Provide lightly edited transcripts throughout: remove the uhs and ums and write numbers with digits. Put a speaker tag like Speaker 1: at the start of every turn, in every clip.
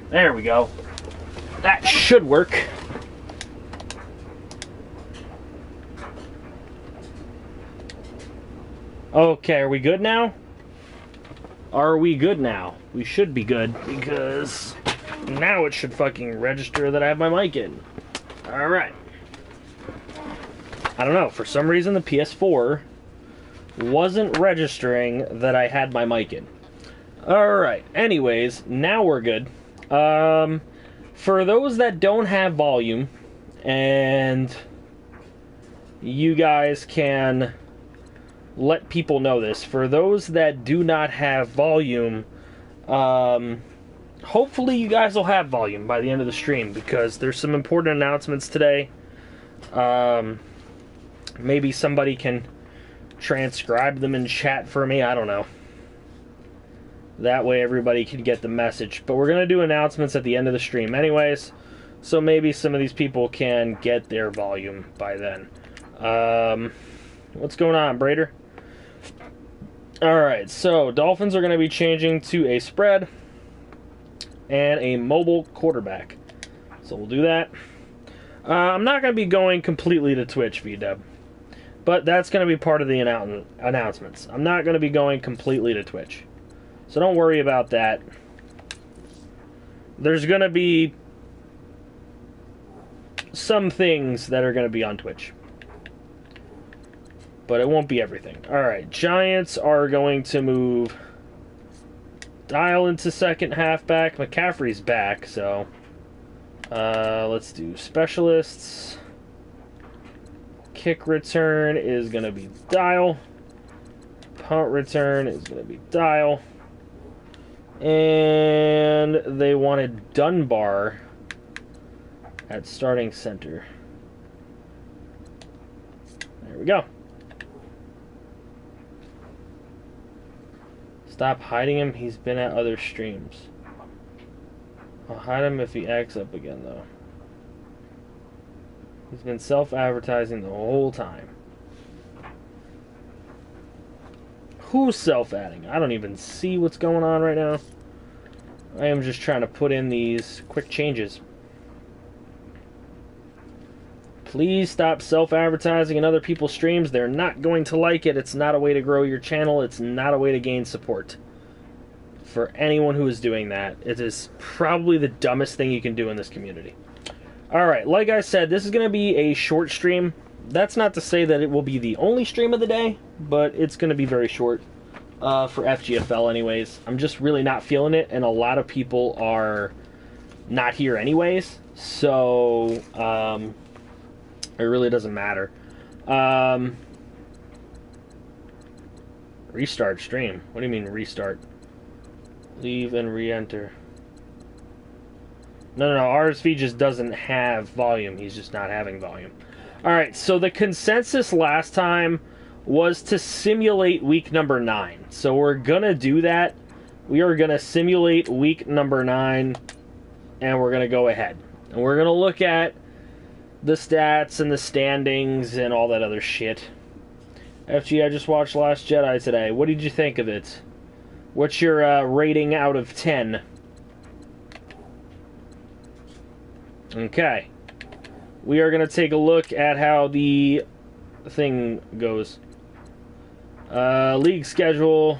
Speaker 1: There we go. That should work. Okay, are we good now? Are we good now? We should be good, because now it should fucking register that I have my mic in. Alright. I don't know, for some reason the PS4 wasn't registering that I had my mic in. Alright, anyways, now we're good. For those that don't have volume, and you guys can let people know this, for those that do not have volume, hopefully you guys will have volume by the end of the stream, because there's some important announcements today. Maybe somebody can transcribe them in chat for me, I don't know. That way everybody can get the message. But we're going to do announcements at the end of the stream anyways, so maybe some of these people can get their volume by then. What's going on, Brader? Alright, so Dolphins are going to be changing to a spread and a mobile quarterback. So we'll do that. I'm not going to be going completely to Twitch, VW. But that's going to be part of the announcements. I'm not going to be going completely to Twitch. So don't worry about that. There's going to be some things that are going to be on Twitch. But it won't be everything. Alright, Giants are going to move Dial into second halfback. McCaffrey's back, so let's do specialists. Kick return is going to be Dial. Punt return is going to be Dial. And they wanted Dunbar at starting center. There we go. Stop hiding him. He's been at other streams. I'll hide him if he acts up again, though. He's been self-advertising the whole time. Who's self-adding? I don't even see what's going on right now. I am just trying to put in these quick changes. Please stop self-advertising in other people's streams. They're not going to like it. It's not a way to grow your channel. It's not a way to gain support. For anyone who is doing that, it is probably the dumbest thing you can do in this community. Alright, like I said, this is going to be a short stream. That's not to say that it will be the only stream of the day, but it's going to be very short for FGFL anyways. I'm just really not feeling it, and a lot of people are not here anyways, so it really doesn't matter. Restart stream. What do you mean restart? Leave and re-enter. No, RSV just doesn't have volume. He's just not having volume. Alright, so the consensus last time was to simulate week number 9. So we're going to do that. We are going to simulate week number 9, and we're going to go ahead. And we're going to look at the stats and the standings and all that other shit. FG, I just watched Last Jedi today. What did you think of it? What's your rating out of 10? Okay. We are going to take a look at how the thing goes. League schedule.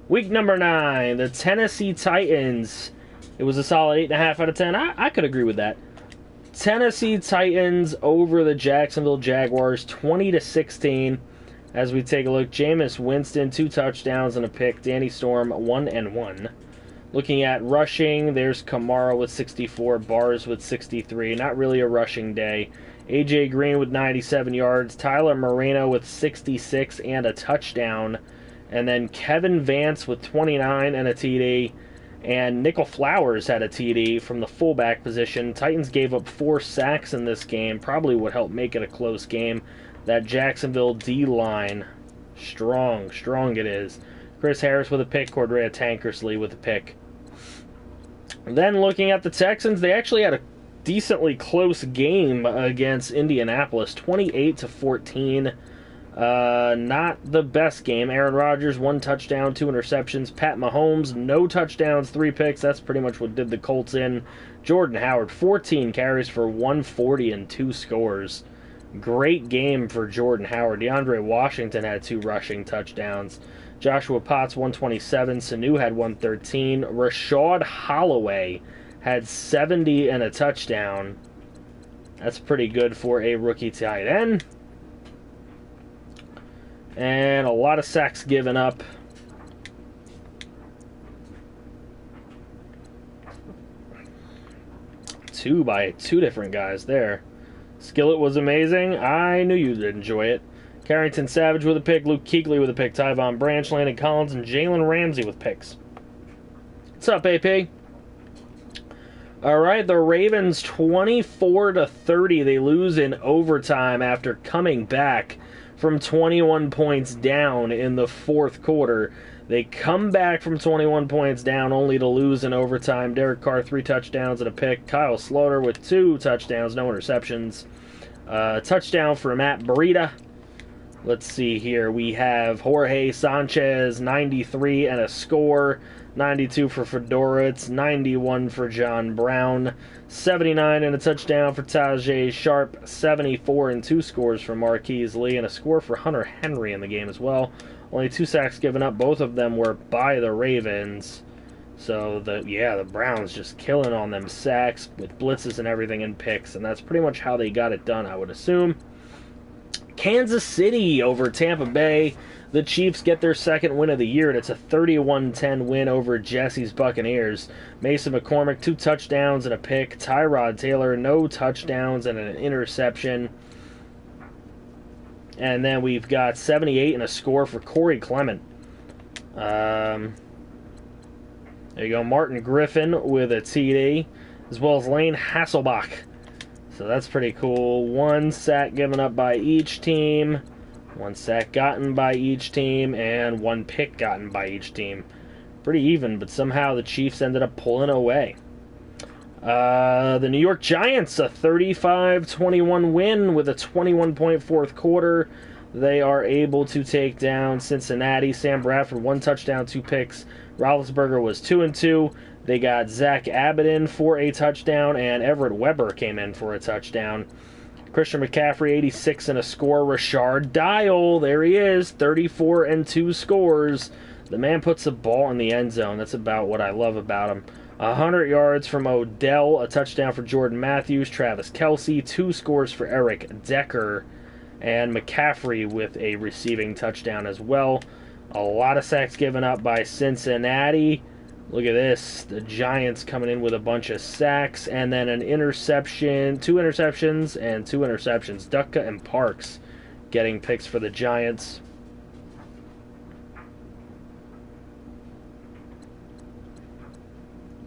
Speaker 1: Week number 9. The Tennessee Titans. It was a solid 8.5 out of 10. I could agree with that. Tennessee Titans over the Jacksonville Jaguars, 20-16. As we take a look, Jameis Winston, 2 touchdowns and a pick. Danny Storm, 1-1. Looking at rushing, there's Kamara with 64, Barrs with 63. Not really a rushing day. AJ Green with 97 yards. Tyler Moreno with 66 and a touchdown. And then Kevin Vance with 29 and a TD. And Nickel Flowers had a TD from the fullback position. Titans gave up 4 sacks in this game. Probably would help make it a close game. That Jacksonville D-line, strong it is. Chris Harris with a pick. Cordrea Tankersley with a pick. And then looking at the Texans, they actually had a decently close game against Indianapolis. 28-14. Not the best game. Aaron Rodgers, 1 touchdown, 2 interceptions. Pat Mahomes, no touchdowns, 3 picks. That's pretty much what did the Colts in. Jordan Howard, 14 carries for 140 and 2 scores. Great game for Jordan Howard. DeAndre Washington had 2 rushing touchdowns. Joshua Potts, 127. Sanu had 113. Rashad Holloway had 70 and a touchdown. That's pretty good for a rookie tight end. And a lot of sacks given up. By 2 different guys there. Skillett was amazing. I knew you'd enjoy it. Carrington Savage with a pick. Luke Kuechly with a pick. Tyvon Branch, Landon Collins, and Jalen Ramsey with picks. What's up, AP? All right, the Ravens 24-30. They lose in overtime after coming back from 21 points down in the 4th quarter. They come back from 21 points down only to lose in overtime. Derek Carr, 3 touchdowns and a pick. Kyle Sloter with 2 touchdowns, no interceptions. Touchdown for Matt Breida. Let's see here. We have Jorge Sanchez, 93 and a score. 92 for Fedoritz, 91 for John Brown, 79 and a touchdown for Tajay Sharp, 74 and 2 scores for Marquise Lee, and a score for Hunter Henry in the game as well. Only 2 sacks given up. Both of them were by the Ravens. So, the Browns just killing on them sacks with blitzes and everything and picks, and that's pretty much how they got it done, I would assume. Kansas City over Tampa Bay. The Chiefs get their 2nd win of the year, and it's a 31-10 win over Jesse's Buccaneers. Mason McCormick, 2 touchdowns and a pick. Tyrod Taylor, no touchdowns and an interception. And then we've got 78 and a score for Corey Clement. There you go, Martin Griffin with a TD, as well as Lane Hasselbach. So that's pretty cool. 1 sack given up by each team. 1 sack gotten by each team, and 1 pick gotten by each team. Pretty even, but somehow the Chiefs ended up pulling away. The New York Giants, a 35-21 win with a 21-point 4th quarter. They are able to take down Cincinnati. Sam Bradford, 1 touchdown, 2 picks. Roethlisberger was 2-2. They got Zach Abbott in for a touchdown, and Everett Weber came in for a touchdown. Christian McCaffrey, 86 and a score. Rashard Dial, there he is, 34 and 2 scores. The man puts the ball in the end zone. That's about what I love about him. 100 yards from Odell, a touchdown for Jordan Matthews. Travis Kelce, 2 scores for Eric Decker. And McCaffrey with a receiving touchdown as well. A lot of sacks given up by Cincinnati. Look at this. The Giants coming in with a bunch of sacks. And then an interception, 2 interceptions, and 2 interceptions. Dutka and Parks getting picks for the Giants.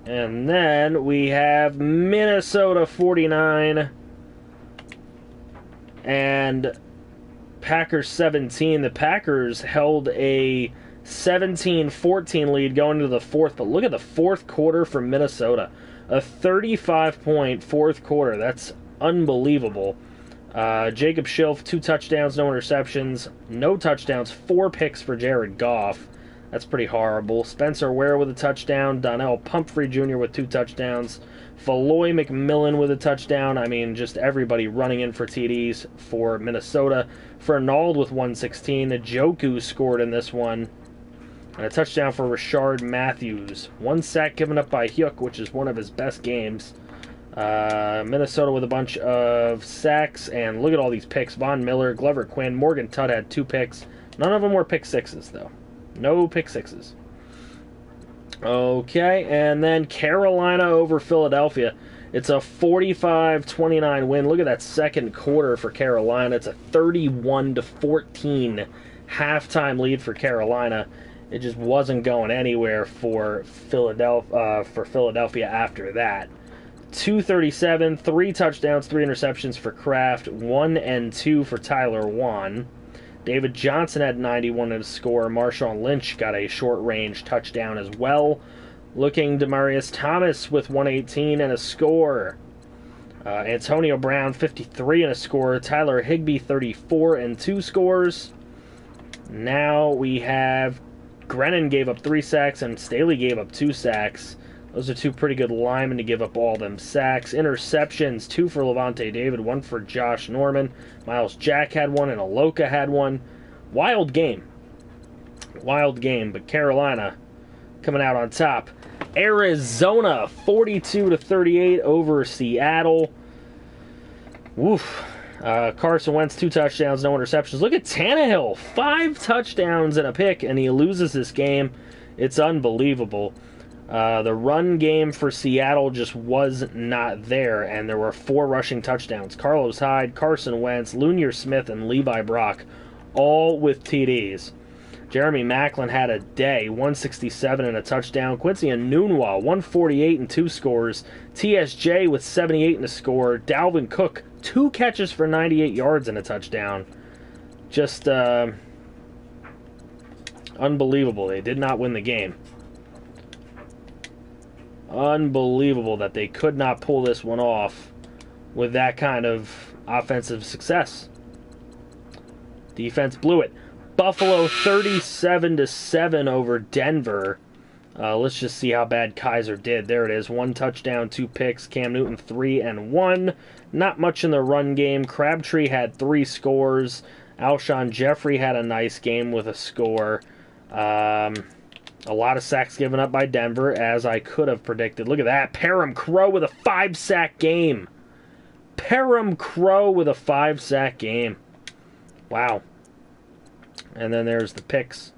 Speaker 1: And then we have Minnesota 49 and Packers 17. The Packers held a 17-14 lead going into the 4th, but look at the 4th quarter for Minnesota. A 35-point 4th quarter. That's unbelievable. Jacob Schilf, 2 touchdowns, no interceptions. No touchdowns, 4 picks for Jared Goff. That's pretty horrible. Spencer Ware with a touchdown. Donnell Pumphrey Jr. with 2 touchdowns. Falloy McMillan with a touchdown. I mean, just everybody running in for TDs for Minnesota. Fernald with 116. Njoku scored in this one. And a touchdown for Rashard Matthews. 1 sack given up by Hyuk, which is one of his best games. Minnesota with a bunch of sacks. And look at all these picks. Von Miller, Glover Quinn, Morgan Tutt had 2 picks. None of them were pick sixes, though. No pick sixes. Okay, and then Carolina over Philadelphia. It's a 45-29 win. Look at that 2nd quarter for Carolina. It's a 31-14 halftime lead for Carolina. It just wasn't going anywhere for Philadelphia after that. 237, 3 touchdowns, 3 interceptions for Kraft, 1 and 2 for Tyler Wan. David Johnson had 91 and a score. Marshawn Lynch got a short-range touchdown as well. Looking Demaryius Thomas with 118 and a score. Antonio Brown, 53 and a score. Tyler Higbee, 34 and 2 scores. Now we have Grennan gave up 3 sacks and Staley gave up 2 sacks. Those are 2 pretty good linemen to give up all them sacks. Interceptions, 2 for Levante David, 1 for Josh Norman. Miles Jack had 1 and Aloka had 1. Wild game. Wild game, but Carolina coming out on top. Arizona, 42-38 over Seattle. Woof. Carson Wentz, 2 touchdowns, no interceptions. Look at Tannehill, 5 touchdowns and a pick, and he loses this game. It's unbelievable. The run game for Seattle just was not there, and there were 4 rushing touchdowns. Carlos Hyde, Carson Wentz, Lunier Smith, and Levi Brock, all with TDs. Jeremy Maclin had a day, 167 and a touchdown. Quincy Enunwa, 148 and 2 scores. TSJ with 78 and a score. Dalvin Cook, 2 catches for 98 yards and a touchdown. Just unbelievable. They did not win the game. Unbelievable that they could not pull this one off with that kind of offensive success. Defense blew it. Buffalo 37-7 over Denver. Let's just see how bad Kaiser did. There it is. 1 touchdown, 2 picks. Cam Newton 3 and 1. Not much in the run game. Crabtree had 3 scores. Alshon Jeffrey had a nice game with a score. A lot of sacks given up by Denver, as I could have predicted. Look at that. Parham Crow with a 5-sack game. Parham Crow with a 5-sack game. Wow. And then there's the picks.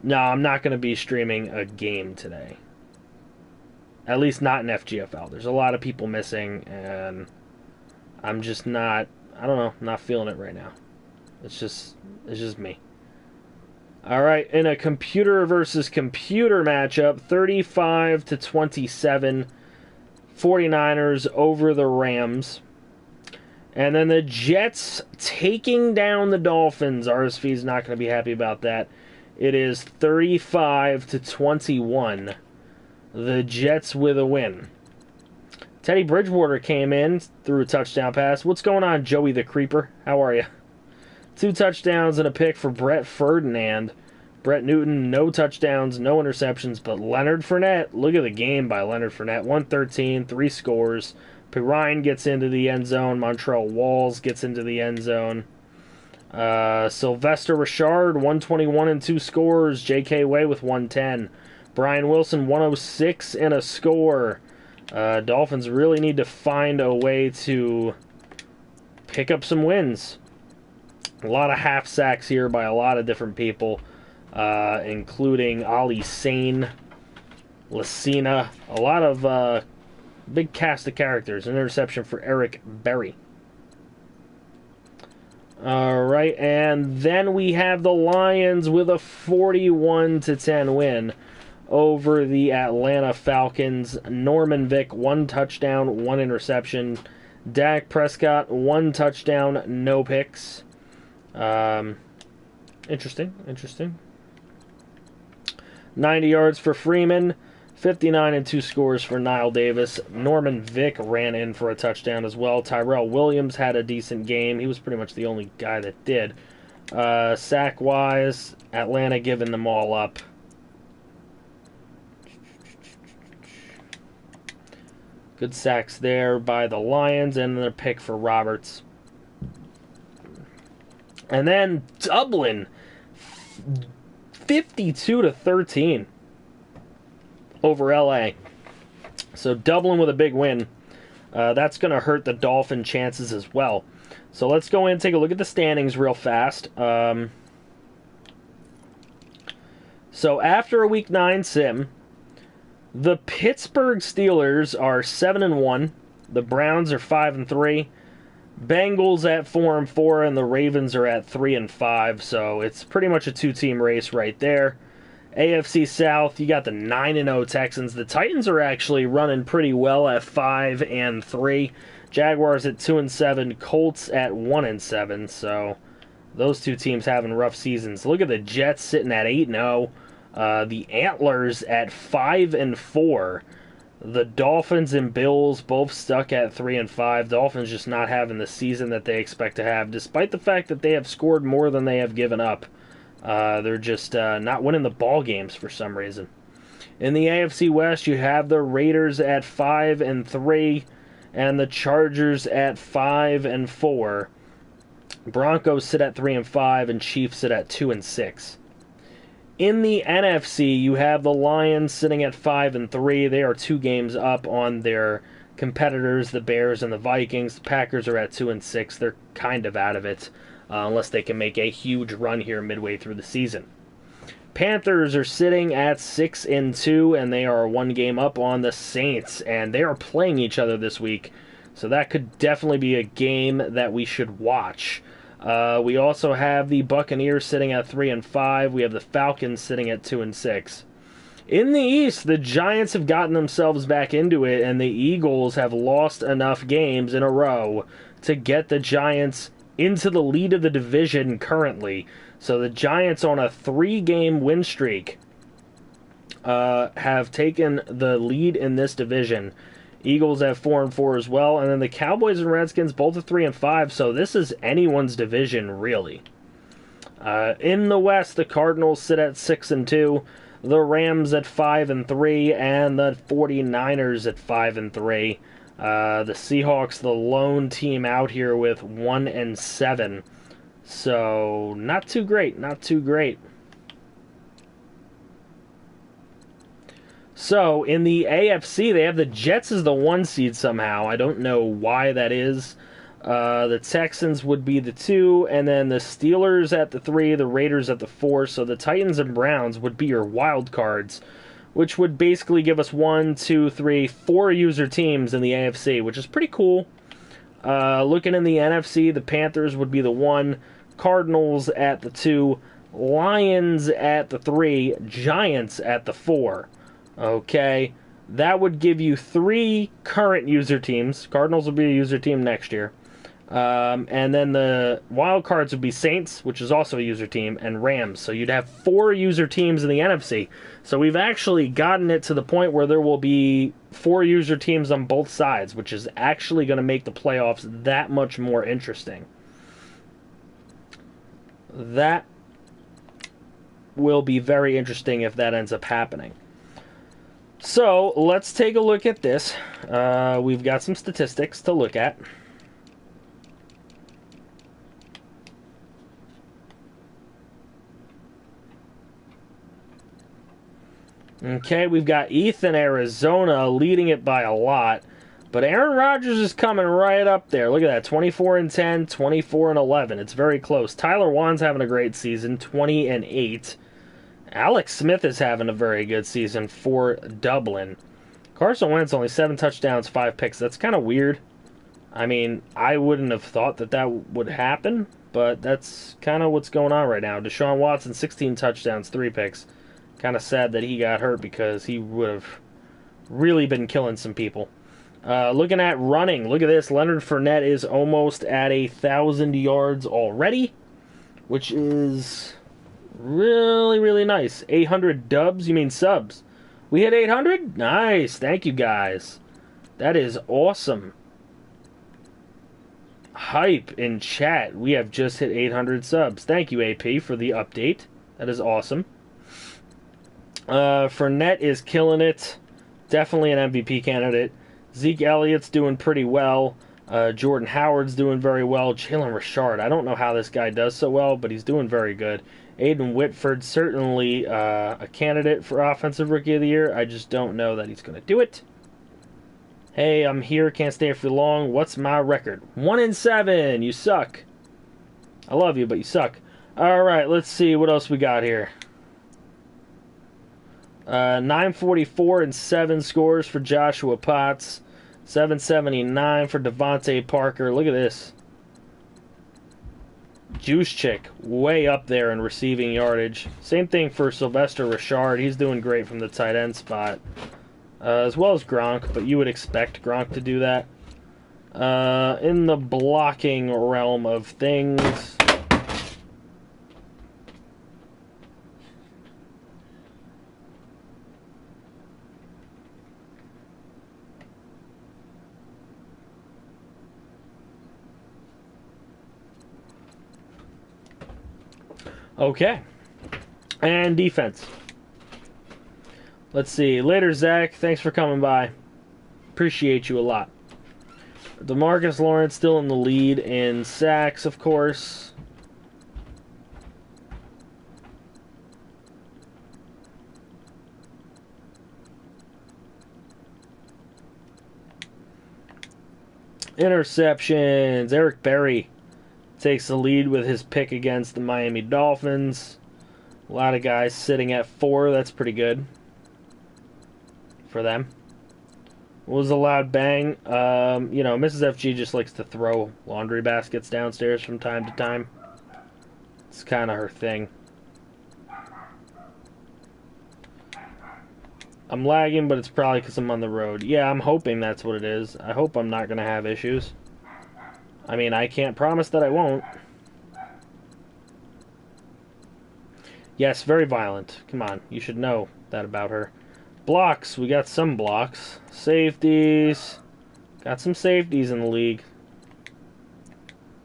Speaker 1: No, I'm not going to be streaming a game today. At least not in FGFL. There's a lot of people missing, and I'm just not, I don't know, not feeling it right now. It's just me. All right, in a computer versus computer matchup, 35-27, 49ers over the Rams. And then the Jets taking down the Dolphins. RSV's not going to be happy about that. It is 35-21. The Jets with a win. Teddy Bridgewater came in, threw a touchdown pass. What's going on, Joey the Creeper? How are you? 2 touchdowns and a pick for Brett Ferdinand. Brett Newton, no touchdowns, no interceptions, but Leonard Fournette. Look at the game by Leonard Fournette. 113, 3 scores. Pirine gets into the end zone. Montrell Walls gets into the end zone. Sylvester Richard, 121 and 2 scores. J.K. Way with 110. Brian Wilson, 106 and a score. Dolphins really need to find a way to pick up some wins. A lot of half sacks here by a lot of different people, including Ali Sane, Lucina. A lot of big cast of characters. An interception for Eric Berry. All right, and then we have the Lions with a 41-10 win over the Atlanta Falcons. Norman Vick, 1 touchdown, 1 interception. Dak Prescott, 1 touchdown, no picks. Interesting. 90 yards for Freeman. 59 and 2 scores for Niall Davis. Norman Vick ran in for a touchdown as well. Tyrell Williams had a decent game. He was pretty much the only guy that did. Sack-wise, Atlanta giving them all up. Good sacks there by the Lions, and another pick for Roberts. And then Dublin, 52-13. Over LA. So Dublin with a big win. That's going to hurt the Dolphin chances as well. So let's go in and take a look at the standings real fast. So after a Week 9 sim, the Pittsburgh Steelers are 7-1. The Browns are 5-3. Bengals at 4-4, and the Ravens are at 3-5. So it's pretty much a 2-team race right there. AFC South, you got the 9-0 Texans. The Titans are actually running pretty well at 5-3. Jaguars at 2-7. Colts at 1-7. So those 2 teams having rough seasons. Look at the Jets sitting at 8-0. The Antlers at 5-4. The Dolphins and Bills both stuck at 3-5. Dolphins just not having the season that they expect to have, despite the fact that they have scored more than they have given up. They're just not winning the ball games for some reason. In the AFC West, you have the Raiders at 5-3, and the Chargers at 5-4. Broncos sit at 3-5, and Chiefs sit at 2-6. In the NFC, you have the Lions sitting at 5-3. They are 2 games up on their competitors, the Bears and the Vikings. The Packers are at 2-6. They're kind of out of it, unless they can make a huge run here midway through the season. Panthers are sitting at 6-2, and they are 1 game up on the Saints, and they are playing each other this week, so that could definitely be a game that we should watch. We also have the Buccaneers sitting at 3-5. We have the Falcons sitting at 2-6. In the East, the Giants have gotten themselves back into it, and the Eagles have lost enough games in a row to get the Giants into the lead of the division currently. So the Giants, on a 3-game win streak, have taken the lead in this division. Eagles have 4-4 as well, and then the Cowboys and Redskins both at 3-5. So this is anyone's division, really. In the West, the Cardinals sit at 6-2, the Rams at 5-3, and the 49ers at 5-3. The Seahawks, the lone team out here with 1-7. So not too great, not too great. So, in the AFC, they have the Jets as the 1 seed somehow. I don't know why that is. The Texans would be the 2, and then the Steelers at the 3, the Raiders at the 4. So the Titans and Browns would be your wild cards, which would basically give us 1, 2, 3, 4 user teams in the AFC, which is pretty cool. Looking in the NFC, the Panthers would be the 1, Cardinals at the 2, Lions at the 3, Giants at the 4. Okay, that would give you 3 current user teams. Cardinals will be a user team next year. And then the wild cards would be Saints, which is also a user team, and Rams. So you'd have 4 user teams in the NFC. So we've actually gotten it to the point where there will be 4 user teams on both sides, which is actually going to make the playoffs that much more interesting. That will be very interesting if that ends up happening. So, let's take a look at this. We've got some statistics to look at. Okay, we've got Ethan, Arizona, leading it by a lot. But Aaron Rodgers is coming right up there. Look at that, 24-10, 24-11. It's very close. Tyler Wan's having a great season, 20-8. Alex Smith is having a very good season for Dublin. Carson Wentz only 7 touchdowns, 5 picks. That's kind of weird. I mean, I wouldn't have thought that that would happen, but that's kind of what's going on right now. Deshaun Watson, 16 touchdowns, 3 picks. Kind of sad that he got hurt because he would have really been killing some people. Looking at running, look at this. Leonard Fournette is almost at 1,000 yards already, which is really, really nice. 800 dubs? You mean subs? We hit 800? Nice. Thank you, guys. That is awesome. Hype in chat. We have just hit 800 subs. Thank you, AP, for the update. That is awesome. Fournette is killing it. Definitely an MVP candidate. Zeke Elliott's doing pretty well. Jordan Howard's doing very well. Jalen Richard, I don't know how this guy does so well, but he's doing very good. Aiden Whitford, certainly a candidate for Offensive Rookie of the Year. I just don't know that he's going to do it. Hey, I'm here. Can't stay for long. What's my record? 1-7. You suck. I love you, but you suck. All right, let's see what else we got here. 944 and 7 scores for Joshua Potts. 779 for Devontae Parker. Look at this. Juice Chick, way up there in receiving yardage. Same thing for Sylvester Richard. He's doing great from the tight end spot. As well as Gronk, but you would expect Gronk to do that. In the blocking realm of things, okay. And defense. Let's see. Later, Zach. Thanks for coming by. Appreciate you a lot. DeMarcus Lawrence still in the lead in sacks, of course. Interceptions. Eric Berry takes the lead with his pick against the Miami Dolphins. A lot of guys sitting at 4. That's pretty good for them. What was a loud bang? You know, Mrs. FG just likes to throw laundry baskets downstairs from time to time. It's kind of her thing. I'm lagging, but it's probably because I'm on the road. Yeah, I'm hoping that's what it is. I hope I'm not going to have issues. I mean, I can't promise that I won't. Yes, very violent. Come on, you should know that about her. Blocks, we got some blocks. Safeties. Got some safeties in the league.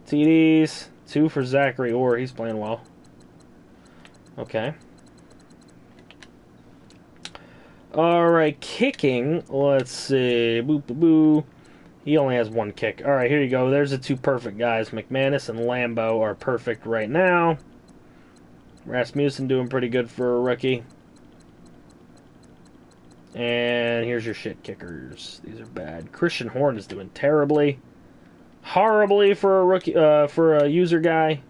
Speaker 1: TDs. 2 for Zachary Orr. He's playing well. Okay. Alright, kicking. Let's see. Boop, boop, boo. He only has 1 kick. Alright, here you go. There's the 2 perfect guys. McManus and Lambeau are perfect right now. Rasmussen doing pretty good for a rookie. And here's your shit kickers. These are bad. Christian Horn is doing terribly. Horribly for a rookie, for a user guy.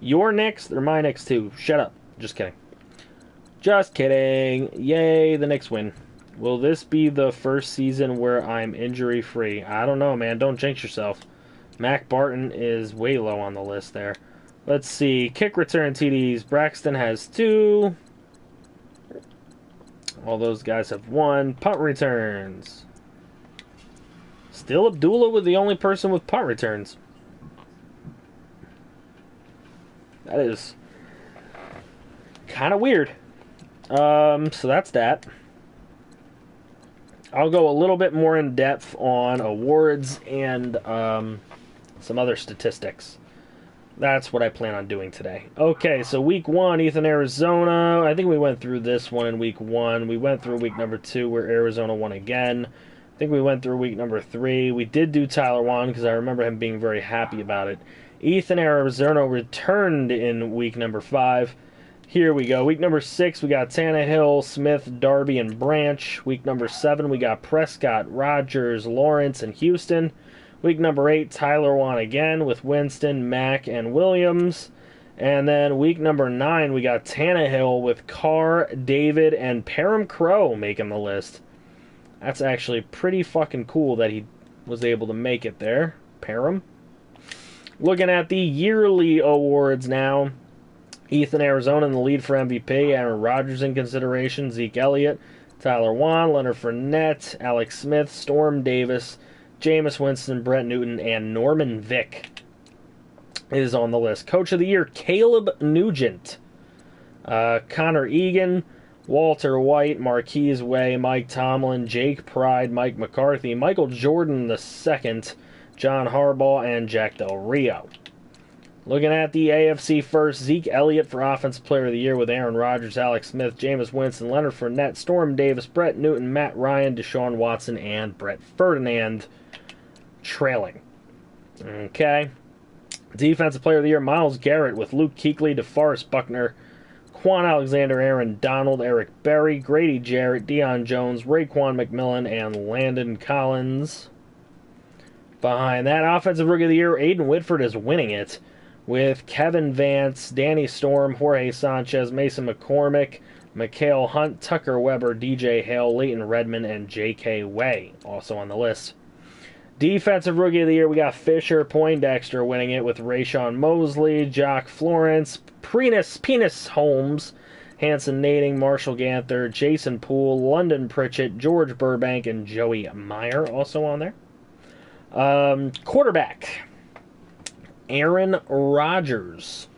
Speaker 1: Your Knicks, they're my Knicks too. Shut up. Just kidding. Just kidding. Yay, the Knicks win. Will this be the first season where I'm injury-free? I don't know, man. Don't jinx yourself. Mac Barton is way low on the list there. Let's see. Kick return TDs. Braxton has 2. All those guys have 1. Punt returns. Still Abdullah with the only person with punt returns. That is kind of weird. So that's that. I'll go a little bit more in depth on awards and some other statistics. That's what I plan on doing today. Okay, so week 1, Ethan, Arizona. I think we went through this one in week 1. We went through week number 2 where Arizona won again. I think we went through week number 3. We did do Tyler Wan because I remember him being very happy about it. Ethan, Arizona returned in week number 5. Here we go. Week number 6, we got Tannehill, Smith, Darby, and Branch. Week number 7, we got Prescott, Rodgers, Lawrence, and Houston. Week number 8, Tyler Wan again with Winston, Mack, and Williams. And then week number 9, we got Tannehill with Carr, David, and Parham Crow making the list. That's actually pretty fucking cool that he was able to make it there. Parham. Looking at the yearly awards now. Ethan, Arizona in the lead for MVP. Aaron Rodgers in consideration. Zeke Elliott, Tyler Wan, Leonard Fournette, Alex Smith, Storm Davis, Jameis Winston, Brett Newton, and Norman Vick is on the list. Coach of the Year, Caleb Nugent. Connor Egan, Walter White, Marquise Way, Mike Tomlin, Jake Pride, Mike McCarthy, Michael Jordan II, John Harbaugh, and Jack Del Rio. Looking at the AFC first, Zeke Elliott for Offensive Player of the Year with Aaron Rodgers, Alex Smith, Jameis Winston, Leonard Fournette, Storm Davis, Brett Newton, Matt Ryan, Deshaun Watson, and Brett Ferdinand trailing. Okay. Defensive Player of the Year, Myles Garrett with Luke Kuechly, DeForest Buckner, Quan Alexander, Aaron Donald, Eric Berry, Grady Jarrett, Deion Jones, Raekwon McMillan, and Landon Collins. Behind that, Offensive Rookie of the Year, Aiden Whitford is winning it with Kevin Vance, Danny Storm, Jorge Sanchez, Mason McCormick, Mikael Hunt, Tucker Weber, DJ Hale, Leighton Redmond, and J.K. Way also on the list. Defensive Rookie of the Year, we got Fisher Poindexter winning it with Rayshon Mosley, Jock Florence, Penis Holmes, Hanson Nading, Marshall Ganther, Jason Poole, London Pritchett, George Burbank, and Joey Meyer also on there. Quarterback, Aaron Rodgers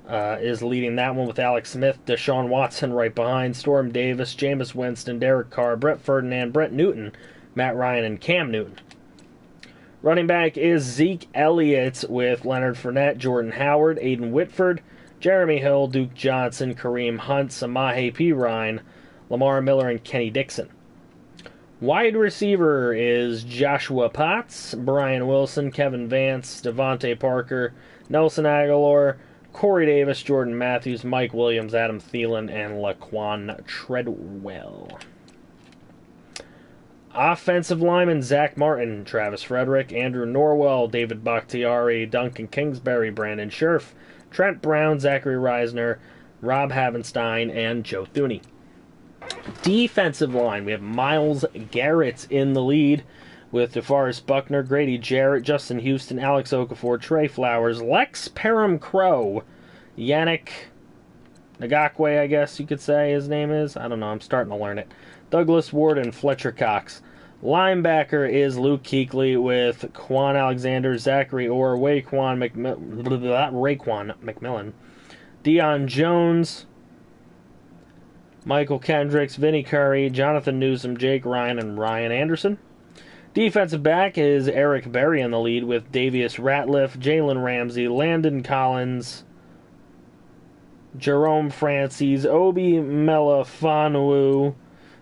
Speaker 1: is leading that one with Alex Smith, Deshaun Watson right behind, Storm Davis, Jameis Winston, Derek Carr, Brett Ferdinand, Brett Newton, Matt Ryan, and Cam Newton. Running back is Zeke Elliott with Leonard Fournette, Jordan Howard, Aiden Whitford, Jeremy Hill, Duke Johnson, Kareem Hunt, Samaje Perine, Lamar Miller, and Kenny Dixon. Wide receiver is Joshua Potts, Brian Wilson, Kevin Vance, Devontae Parker, Nelson Aguilar, Corey Davis, Jordan Matthews, Mike Williams, Adam Thielen, and Laquan Treadwell. Offensive lineman Zach Martin, Travis Frederick, Andrew Norwell, David Bakhtiari, Duncan Kingsbury, Brandon Scherf, Trent Brown, Zachary Reisner, Rob Havenstein, and Joe Thuney. Defensive line, we have Myles Garrett in the lead with DeForest Buckner, Grady Jarrett, Justin Houston, Alex Okafor, Trey Flowers, Lex Perham-Crow, Yannick Ngakwe, I guess you could say his name is. I don't know, I'm starting to learn it. Douglas Ward, and Fletcher Cox. Linebacker is Luke Kuechly with Quan Alexander, Zachary Orr, Raekwon McMillan, Deion Jones, Michael Kendricks, Vinnie Curry, Jonathan Newsom, Jake Ryan, and Ryan Anderson. Defensive back is Eric Berry in the lead with Davius Ratliff, Jalen Ramsey, Landon Collins, Jerome Francis, Obi Melifonwu,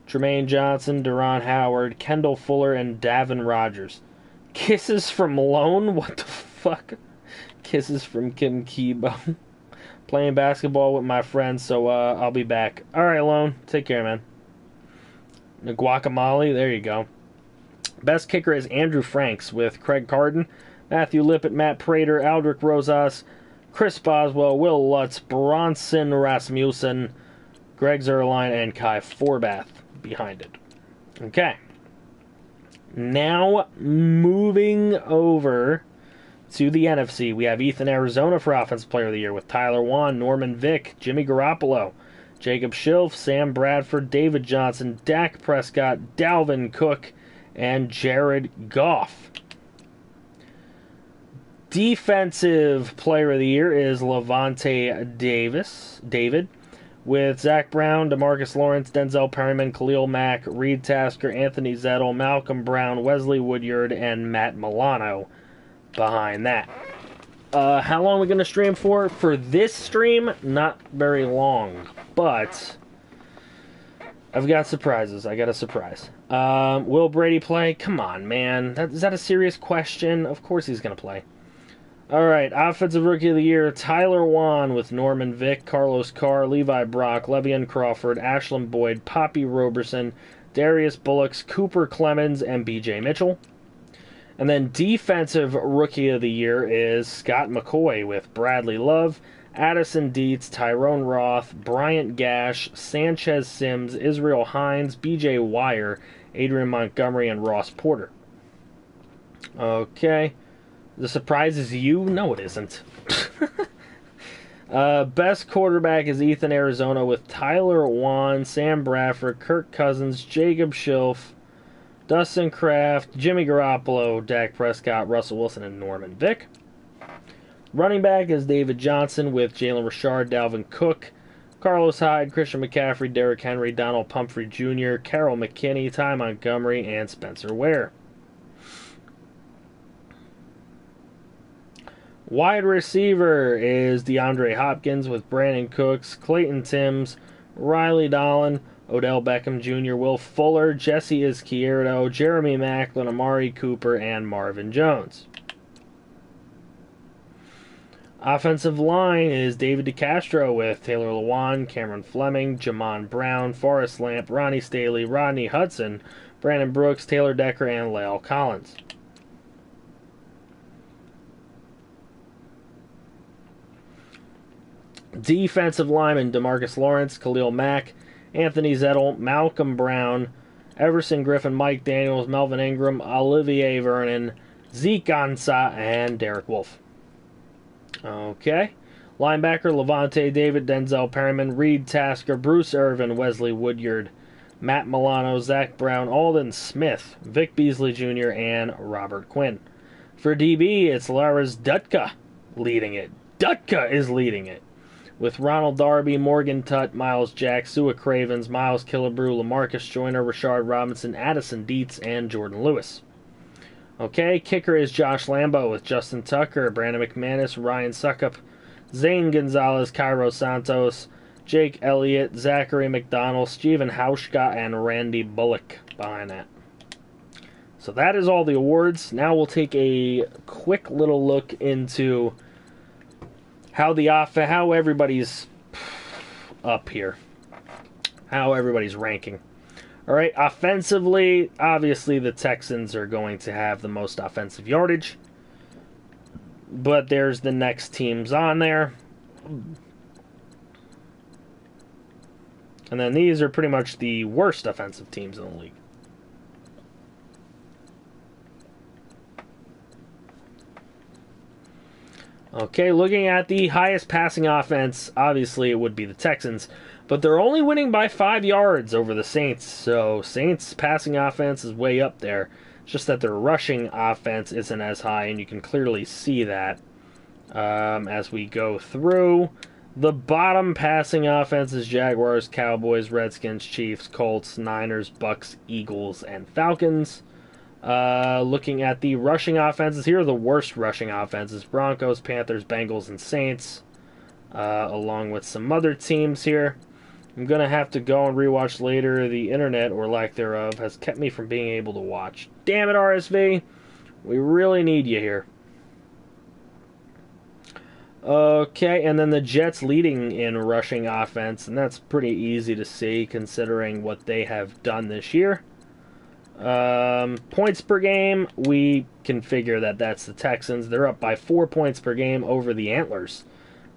Speaker 1: Tremaine Johnson, Deron Howard, Kendall Fuller, and Davin Rogers. Kisses from Lone? What the fuck? Kisses from Kim Kebo. Playing basketball with my friends, so I'll be back. Alright, Lone. Take care, man. The guacamole, there you go. Best kicker is Andrew Franks with Craig Carden, Matthew Lippett, Matt Prater, Aldrich Rosas, Chris Boswell, Will Lutz, Bronson Rasmussen, Greg Zerline, and Kai Forbath behind it. Okay. Now, moving over to the NFC, we have Ethan Arizona for Offensive Player of the Year with Tyler Wan, Norman Vick, Jimmy Garoppolo, Jacob Schilf, Sam Bradford, David Johnson, Dak Prescott, Dalvin Cook, and Jared Goff. Defensive Player of the Year is Levante David, with Zach Brown, DeMarcus Lawrence, Denzel Perryman, Khalil Mack, Reed Tasker, Anthony Zettel, Malcolm Brown, Wesley Woodyard, and Matt Milano behind that. How long are we going to stream for? For this stream, not very long, but I've got surprises. I got a surprise. Will Brady play? Come on, man. Is that a serious question? Of course he's going to play. Alright, Offensive Rookie of the Year, Tyler Wan with Norman Vick, Carlos Carr, Levi Brock, Le'Veon Crawford, Ashland Boyd, Poppy Roberson, Darius Bullocks, Cooper Clemens, and B.J. Mitchell. And then Defensive Rookie of the Year is Scott McCoy with Bradley Love, Addison Dietz, Tyrone Roth, Bryant Gash, Sanchez Sims, Israel Hines, B.J. Wire, Adrian Montgomery, and Ross Porter. Okay. The surprise is you? No, it isn't. Best quarterback is Ethan Arizona with Tyler Wan, Sam Bradford, Kirk Cousins, Jacob Schilf, Dustin Kraft, Jimmy Garoppolo, Dak Prescott, Russell Wilson, and Norman Vick. Running back is David Johnson with Jalen Richard, Dalvin Cook, Carlos Hyde, Christian McCaffrey, Derrick Henry, Donald Pumphrey Jr., Carroll McKinney, Ty Montgomery, and Spencer Ware. Wide receiver is DeAndre Hopkins with Brandon Cooks, Clayton Timms, Riley Dolan, Odell Beckham Jr., Will Fuller, Jesse Izquierdo, Jeremy Maclin, Amari Cooper, and Marvin Jones. Offensive line is David DeCastro with Taylor Lewan, Cameron Fleming, Jamon Brown, Forrest Lamp, Ronnie Staley, Rodney Hudson, Brandon Brooks, Taylor Decker, and La'el Collins. Defensive linemen DeMarcus Lawrence, Khalil Mack, Anthony Zettel, Malcolm Brown, Everson Griffin, Mike Daniels, Melvin Ingram, Olivier Vernon, Zeke Ansah, and Derek Wolfe. Okay. Linebacker Levante David, Denzel Perryman, Reed Tasker, Bruce Irvin, Wesley Woodyard, Matt Milano, Zach Brown, Alden Smith, Vic Beasley Jr., and Robert Quinn. For DB, it's Lars Dutka leading it. Dutka is leading it. With Ronald Darby, Morgan Tutt, Miles Jack, Sua Cravens, Miles Killebrew, Lamarcus Joyner, Rashard Robinson, Addison Dietz, and Jordan Lewis. Okay, kicker is Josh Lambo with Justin Tucker, Brandon McManus, Ryan Suckup, Zane Gonzalez, Cairo Santos, Jake Elliott, Zachary McDonald, Steven Hauschka, and Randy Bullock behind that. So that is all the awards. Now we'll take a quick little look into how everybody's up here. How everybody's ranking. All right, offensively, obviously the Texans are going to have the most offensive yardage. But there's the next teams on there. And then these are pretty much the worst offensive teams in the league. Okay, looking at the highest passing offense, obviously it would be the Texans. But they're only winning by 5 yards over the Saints. So Saints' passing offense is way up there. It's just that their rushing offense isn't as high, and you can clearly see that as we go through. The bottom passing offense is Jaguars, Cowboys, Redskins, Chiefs, Colts, Niners, Bucks, Eagles, and Falcons. Looking at the rushing offenses, here are the worst rushing offenses. Broncos, Panthers, Bengals, and Saints, along with some other teams here. I'm going to have to go and rewatch later. The internet, or lack thereof, has kept me from being able to watch. Damn it, RSV. We really need you here. Okay, and then the Jets leading in rushing offense, and that's pretty easy to see considering what they have done this year. Points per game, we can figure that that's the Texans. They're up by 4 points per game over the Antlers,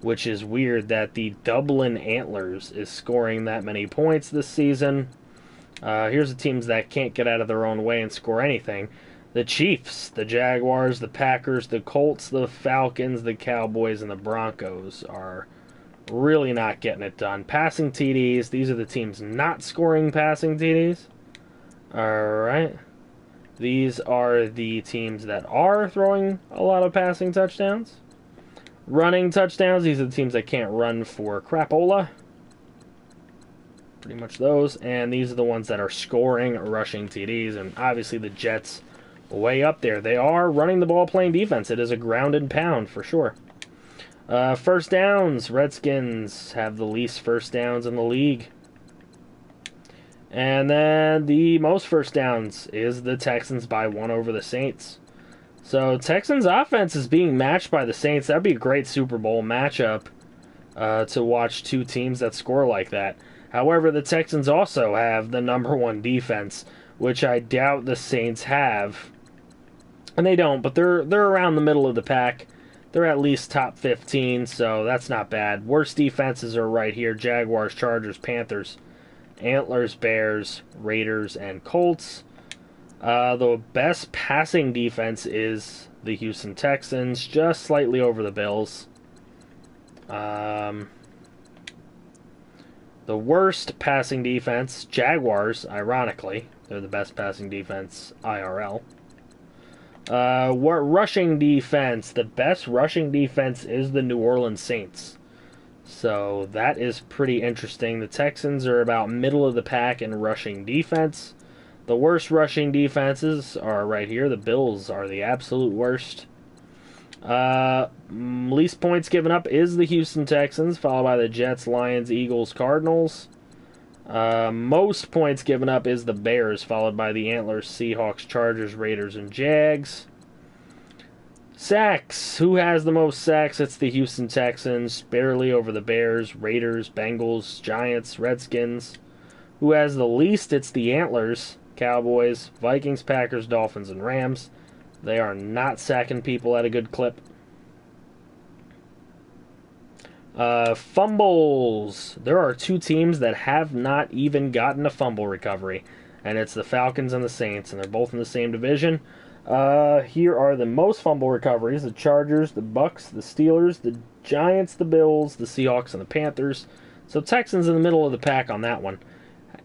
Speaker 1: which is weird that the Dublin Antlers is scoring that many points this season. Here's the teams that can't get out of their own way and score anything. The Chiefs, the Jaguars, the Packers, the Colts, the Falcons, the Cowboys, and the Broncos are really not getting it done. Passing TDs, these are the teams not scoring passing TDs. Alright. These are the teams that are throwing a lot of passing touchdowns. Running touchdowns, these are the teams that can't run for crapola. Pretty much those. And these are the ones that are scoring rushing TDs. And obviously the Jets way up there. They are running the ball, playing defense. It is a ground and pound for sure. First downs, Redskins have the least first downs in the league. And then the most first downs is the Texans by 1 over the Saints. So Texans offense is being matched by the Saints. That'd be a great Super Bowl matchup to watch two teams that score like that. However, the Texans also have the #1 defense, which I doubt the Saints have. And they don't, but they're around the middle of the pack. They're at least top 15, so that's not bad. Worst defenses are right here: Jaguars, Chargers, Panthers, Antlers, Bears, Raiders, and Colts. The best passing defense is the Houston Texans, just slightly over the Bills. The worst passing defense, Jaguars, ironically. They're the best passing defense, IRL. Rushing defense, the best rushing defense is the New Orleans Saints. So that is pretty interesting. The Texans are about middle of the pack in rushing defense. The worst rushing defenses are right here. The Bills are the absolute worst. Least points given up is the Houston Texans, followed by the Jets, Lions, Eagles, Cardinals. Most points given up is the Bears, followed by the Antlers, Seahawks, Chargers, Raiders, and Jags. Sacks. Who has the most sacks? It's the Houston Texans, barely over the Bears, Raiders, Bengals, Giants, Redskins. Who has the least? It's the Antlers, Cowboys, Vikings, Packers, Dolphins, and Rams. They are not sacking people at a good clip. Fumbles. There are two teams that have not even gotten a fumble recovery, and it's the Falcons and the Saints, and they're both in the same division. Here are the most fumble recoveries: the Chargers, the Bucks, the Steelers, the Giants, the Bills, the Seahawks, and the Panthers. So Texans in the middle of the pack on that one.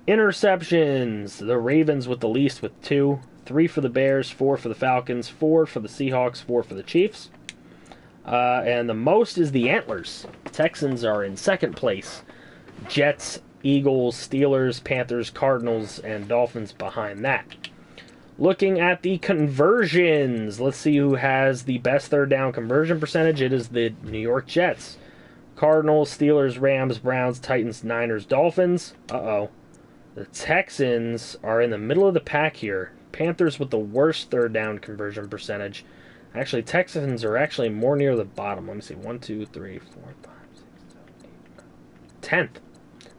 Speaker 1: Interceptions. The Ravens with the least with 2. 3 for the Bears, 4 for the Falcons, 4 for the Seahawks, 4 for the Chiefs. And the most is the Antlers. Texans are in second place. Jets, Eagles, Steelers, Panthers, Cardinals, and Dolphins behind that. Looking at the conversions, let's see who has the best third down conversion percentage. It is the New York Jets. Cardinals, Steelers, Rams, Browns, Titans, Niners, Dolphins. Uh-oh. The Texans are in the middle of the pack here. Panthers with the worst third down conversion percentage. Actually, Texans are actually more near the bottom. Let me see. 1, 2, 3, 4, 5, 6, 7, 8, 9.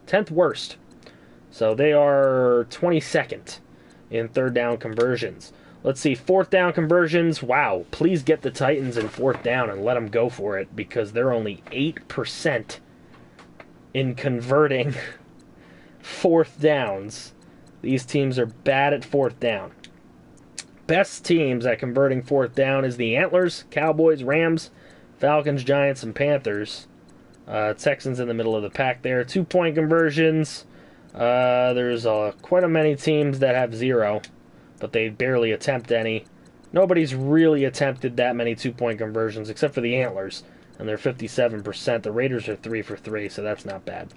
Speaker 1: 10th worst. So they are 22nd in third down conversions. Let's see. Fourth down conversions. Wow. Please get the Titans in fourth down and let them go for it, because they're only 8% in converting fourth downs. These teams are bad at fourth down. Best teams at converting fourth down is the Antlers, Cowboys, Rams, Falcons, Giants, and Panthers. Texans in the middle of the pack there. 2-point conversions. There's quite a many teams that have 0, but they barely attempt any. Nobody's really attempted that many 2-point conversions except for the Antlers, and they're 57%. The Raiders are 3 for 3, so that's not bad.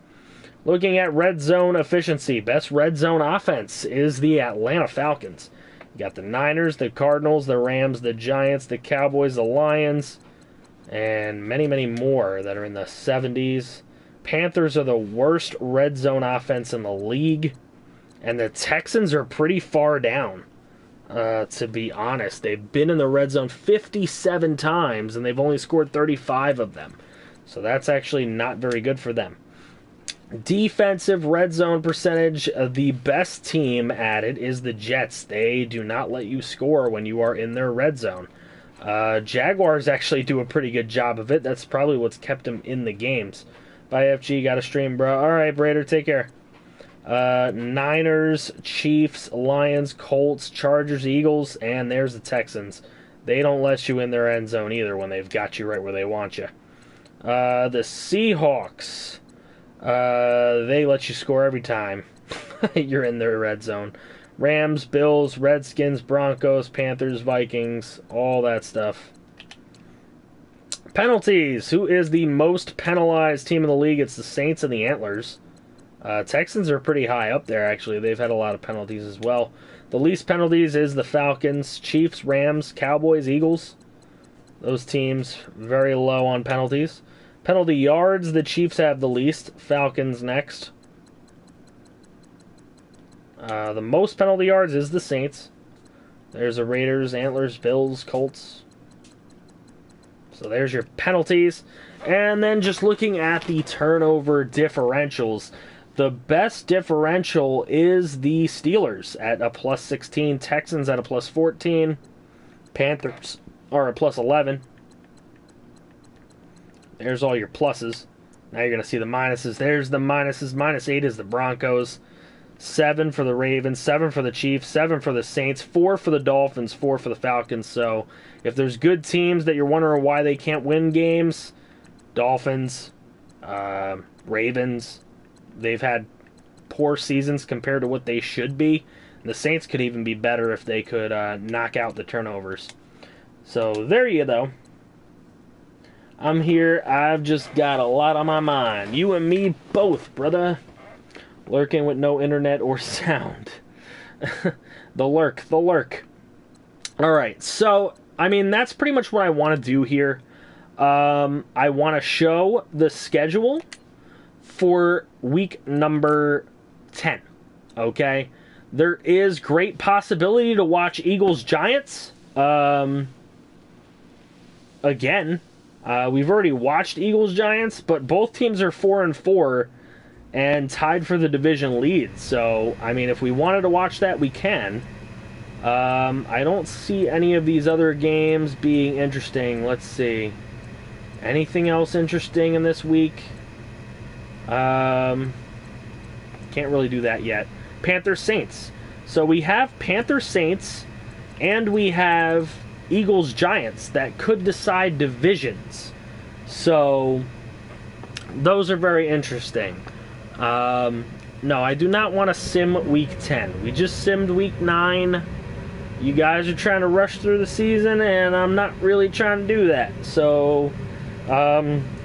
Speaker 1: Looking at red zone efficiency, best red zone offense is the Atlanta Falcons. You got the Niners, the Cardinals, the Rams, the Giants, the Cowboys, the Lions, and many, many more that are in the 70s. Panthers are the worst red zone offense in the league, and the Texans are pretty far down, to be honest. They've been in the red zone 57 times, and they've only scored 35 of them. So that's actually not very good for them. Defensive red zone percentage, the best team at it is the Jets. They do not let you score when you are in their red zone. Jaguars actually do a pretty good job of it. That's probably what's kept them in the games. Bye, FG. Got a stream, bro. All right, Brader, take care. Niners, Chiefs, Lions, Colts, Chargers, Eagles, and there's the Texans. They don't let you in their end zone either when they've got you right where they want you. The Seahawks, they let you score every time you're in their red zone. Rams, Bills, Redskins, Broncos, Panthers, Vikings, all that stuff. Penalties. Who is the most penalized team in the league? It's the Saints and the Antlers. Texans are pretty high up there, actually. They've had a lot of penalties as well. The least penalties is the Falcons, Chiefs, Rams, Cowboys, Eagles. Those teams very low on penalties. Penalty yards, the Chiefs have the least. Falcons next. The most penalty yards is the Saints. There's the Raiders, Antlers, Bills, Colts. So there's your penalties. And then just looking at the turnover differentials, the best differential is the Steelers at a plus 16, Texans at a plus 14, Panthers are a plus 11. There's all your pluses. Now you're going to see the minuses. There's the minuses. Minus 8 is the Broncos. 7 for the Ravens, 7 for the Chiefs, 7 for the Saints, 4 for the Dolphins, 4 for the Falcons. So if there's good teams that you're wondering why they can't win games, Dolphins, Ravens, they've had poor seasons compared to what they should be. The Saints could even be better if they could knock out the turnovers. So there you go. I'm here. I've just got a lot on my mind. You and me both, brother. Lurking with no internet or sound. The lurk. Alright, so, I mean, that's pretty much what I want to do here. I want to show the schedule for week number 10. Okay? There is great possibility to watch Eagles-Giants. Again, we've already watched Eagles-Giants, but both teams are 4-4. And tied for the division lead. So, I mean, if we wanted to watch that, we can. I don't see any of these other games being interesting. Let's see. Anything else interesting in this week? Can't really do that yet. Panthers-Saints. So we have Panthers-Saints, and we have Eagles-Giants that could decide divisions. So, those are very interesting. No, I do not want to sim week 10. We just simmed week 9. You guys are trying to rush through the season, and I'm not really trying to do that. So,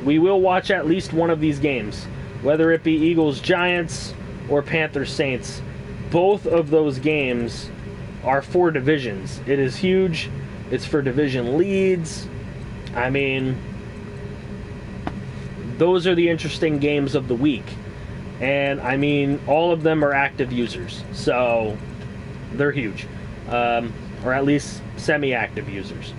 Speaker 1: we will watch at least one of these games, whether it be Eagles-Giants or Panthers-Saints. Both of those games are for divisions. It is huge. It's for division leads. I mean, those are the interesting games of the week. And, I mean, all of them are active users. So, they're huge. Or at least semi-active users.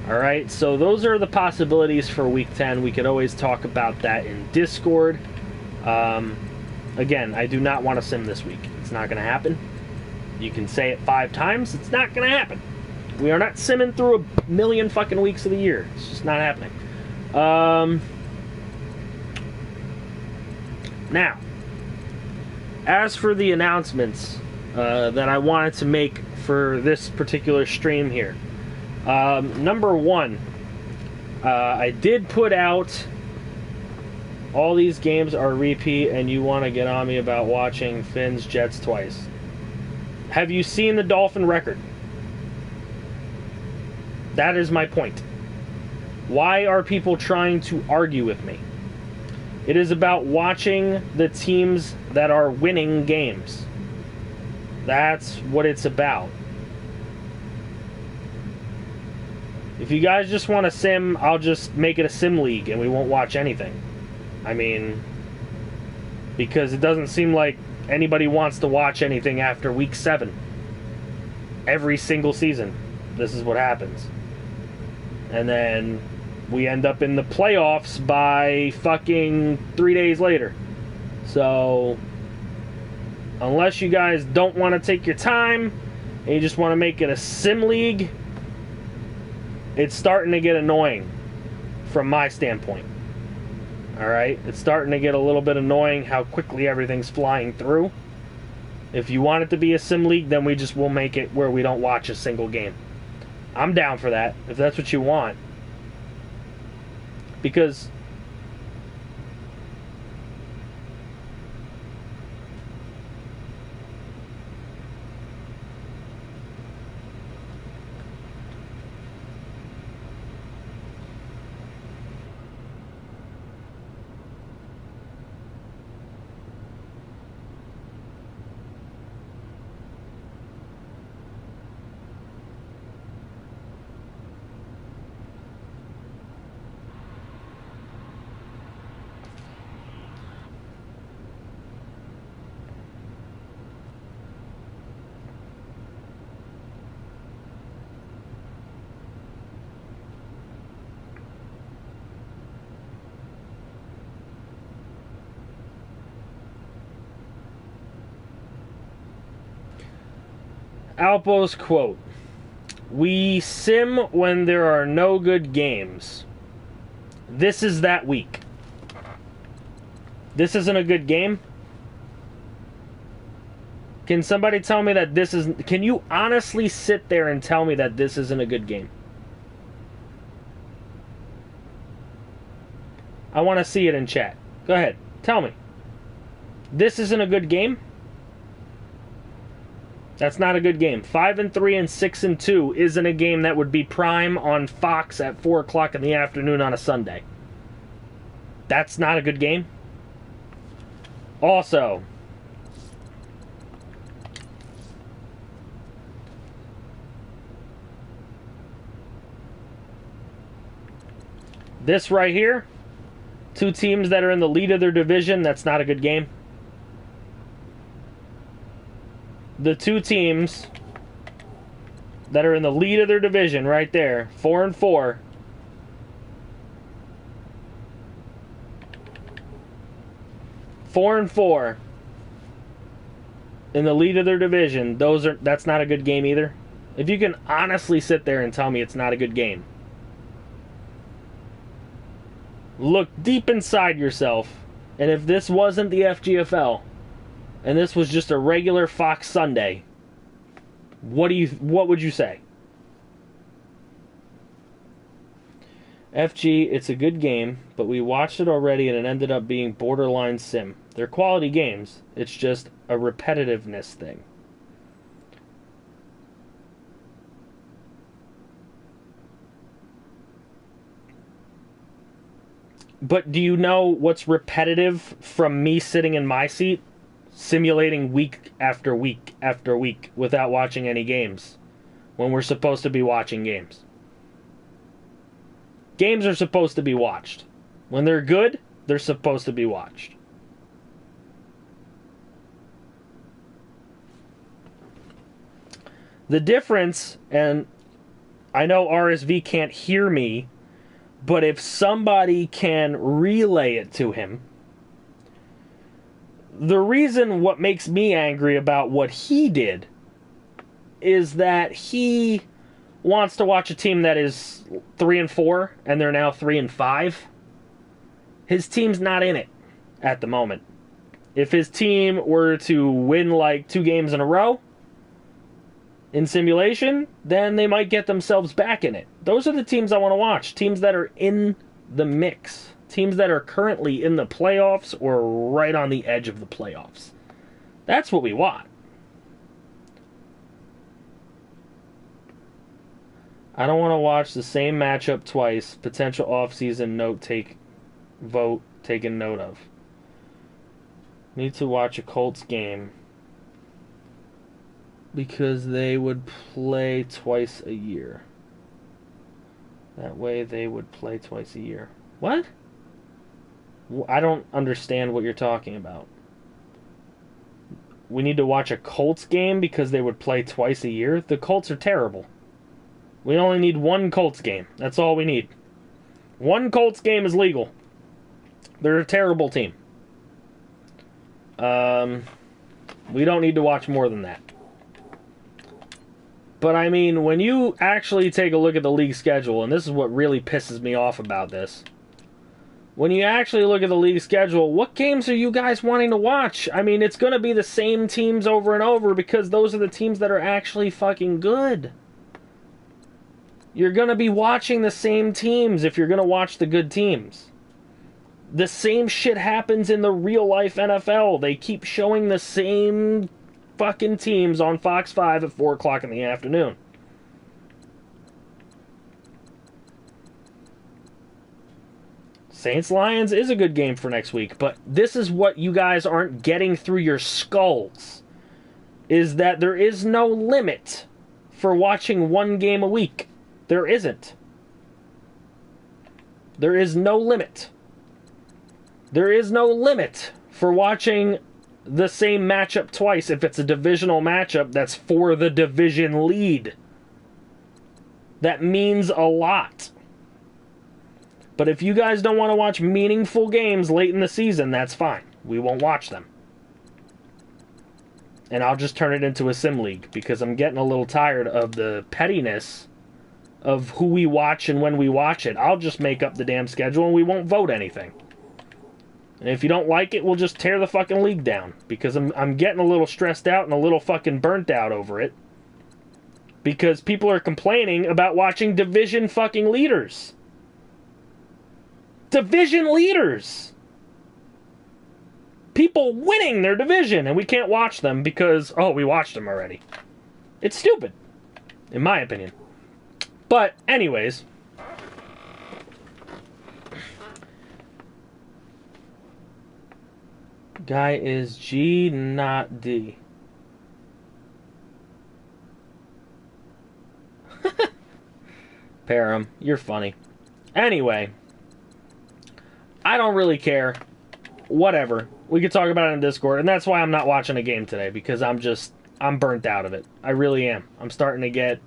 Speaker 1: Alright, so those are the possibilities for Week 10. We could always talk about that in Discord. Again, I do not want to sim this week. It's not going to happen. You can say it 5 times. It's not going to happen. We are not simming through a million fucking weeks of the year. It's just not happening. Now, as for the announcements that I wanted to make for this particular stream here. Number one, I did put out all these games are repeat and you want to get on me about watching Finns Jets twice. Have you seen the Dolphin record? That is my point. Why are people trying to argue with me? It is about watching the teams that are winning games. That's what it's about. If you guys just want to sim, I'll just make it a sim league and we won't watch anything. I mean, because it doesn't seem like anybody wants to watch anything after week 7. Every single season, this is what happens. And then we end up in the playoffs by fucking 3 days later. So, unless you guys don't want to take your time and you just want to make it a sim league, it's starting to get annoying from my standpoint. Alright? It's starting to get a little bit annoying how quickly everything's flying through. If you want it to be a sim league, then we just will make it where we don't watch a single game. I'm down for that, if that's what you want. Because Alpo's quote, "We sim when there are no good games. This is that week. This isn't a good game? Can somebody tell me that this is... Can you honestly sit there and tell me that this isn't a good game? I want to see it in chat. Go ahead. Tell me. This isn't a good game? That's not a good game. 5-3 and 6-2 isn't a game that would be prime on Fox at 4 o'clock in the afternoon on a Sunday. That's not a good game. Also, this right here, 2 teams that are in the lead of their division, that's not a good game. The 2 teams that are in the lead of their division right there, 4-4. Four and 4 in the lead of their division, that's not a good game either. If you can honestly sit there and tell me it's not a good game. Look deep inside yourself, and if this wasn't the FGFL, and this was just a regular Fox Sunday, what would you say? FG, it's a good game, but we watched it already and it ended up being borderline sim. They're quality games. It's just a repetitiveness thing. But do you know what's repetitive from me sitting in my seat, simulating week after week after week without watching any games, when we're supposed to be watching games? Games are supposed to be watched. When they're good, they're supposed to be watched. The difference, and I know RSV can't hear me, but if somebody can relay it to him, the reason what makes me angry about what he did is that he wants to watch a team that is 3-4 and they're now 3-5. His team's not in it at the moment. If his team were to win like 2 games in a row in simulation, then they might get themselves back in it. Those are the teams I want to watch. Teams that are in the mix. Teams that are currently in the playoffs or right on the edge of the playoffs. That's what we want. I don't want to watch the same matchup twice. Potential off-season vote taken note of. Need to watch a Colts game because they would play twice a year. That way they would play twice a year. What? I don't understand what you're talking about. We need to watch a Colts game because they would play twice a year? The Colts are terrible. We only need one Colts game. That's all we need. One Colts game is legal. They're a terrible team. We don't need to watch more than that. But I mean, when you actually take a look at the league schedule, and this is what really pisses me off about this. When you actually look at the league schedule, what games are you guys wanting to watch? I mean, it's going to be the same teams over and over because those are the teams that are actually fucking good. You're going to be watching the same teams if you're going to watch the good teams. The same shit happens in the real life NFL. They keep showing the same fucking teams on Fox 5 at 4 o'clock in the afternoon. Saints-Lions is a good game for next week, but this is what you guys aren't getting through your skulls, is that there is no limit for watching one game a week. There isn't. There is no limit. There is no limit for watching the same matchup twice if it's a divisional matchup that's for the division lead. That means a lot. But if you guys don't want to watch meaningful games late in the season, that's fine. We won't watch them. And I'll just turn it into a sim league because I'm getting a little tired of the pettiness of who we watch and when we watch it. I'll just make up the damn schedule and we won't vote anything. And if you don't like it, we'll just tear the fucking league down. Because I'm getting a little stressed out and a little fucking burnt out over it. Because people are complaining about watching division fucking leaders. Division leaders! People winning their division and we can't watch them because, oh, we watched them already. It's stupid. In my opinion. But, anyways. Guy is G, not D. Param, you're funny. Anyway. I don't really care. Whatever. We could talk about it in Discord. And that's why I'm not watching a game today. Because I'm burnt out of it. I really am. I'm starting to get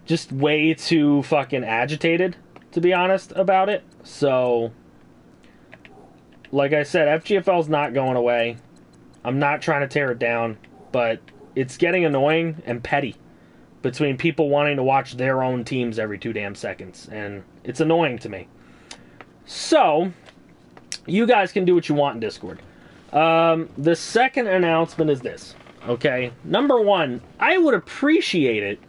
Speaker 1: just way too fucking agitated, to be honest, about it. So, like I said, FGFL's not going away. I'm not trying to tear it down, but it's getting annoying and petty between people wanting to watch their own teams every 2 damn seconds, and it's annoying to me. So, you guys can do what you want in Discord. The second announcement is this, okay? Number 1, I would appreciate it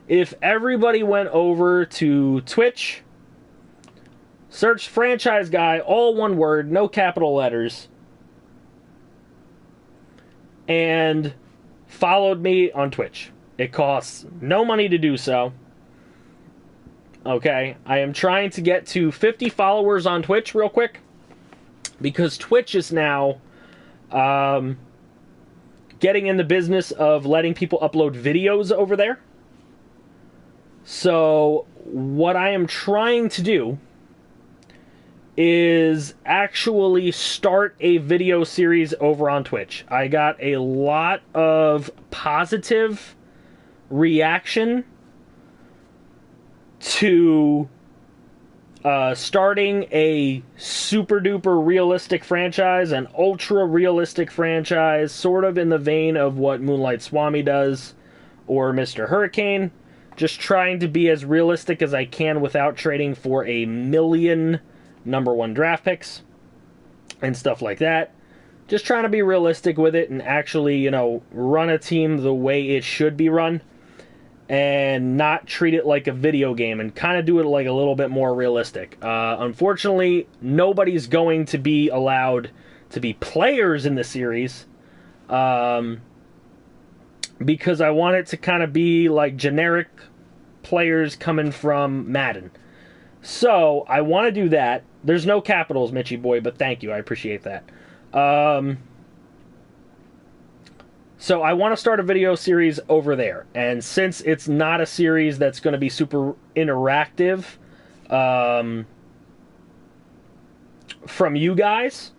Speaker 1: if everybody went over to Twitch, search Franchise Guy, all one word, no capital letters, and followed me on Twitch. It costs no money to do so. Okay, I am trying to get to 50 followers on Twitch real quick, because Twitch is now getting in the business of letting people upload videos over there. So, what I am trying to do is actually start a video series over on Twitch. I got a lot of positive reaction to starting a super duper realistic franchise, an ultra realistic franchise, sort of in the vein of what MoonlightSwami does or MrHurriicane. Just trying to be as realistic as I can without trading for a million #1 draft picks and stuff like that. Just trying to be realistic with it and actually, you know, run a team the way it should be run and not treat it like a video game and kind of do it like a little bit more realistic. Unfortunately, nobody's going to be allowed to be players in the series because I want it to kind of be like generic players coming from Madden. So, I want to do that. There's no capitals, Mitchy boy, but thank you. I appreciate that. So, I want to start a video series over there. And since it's not a series that's going to be super interactive from you guys,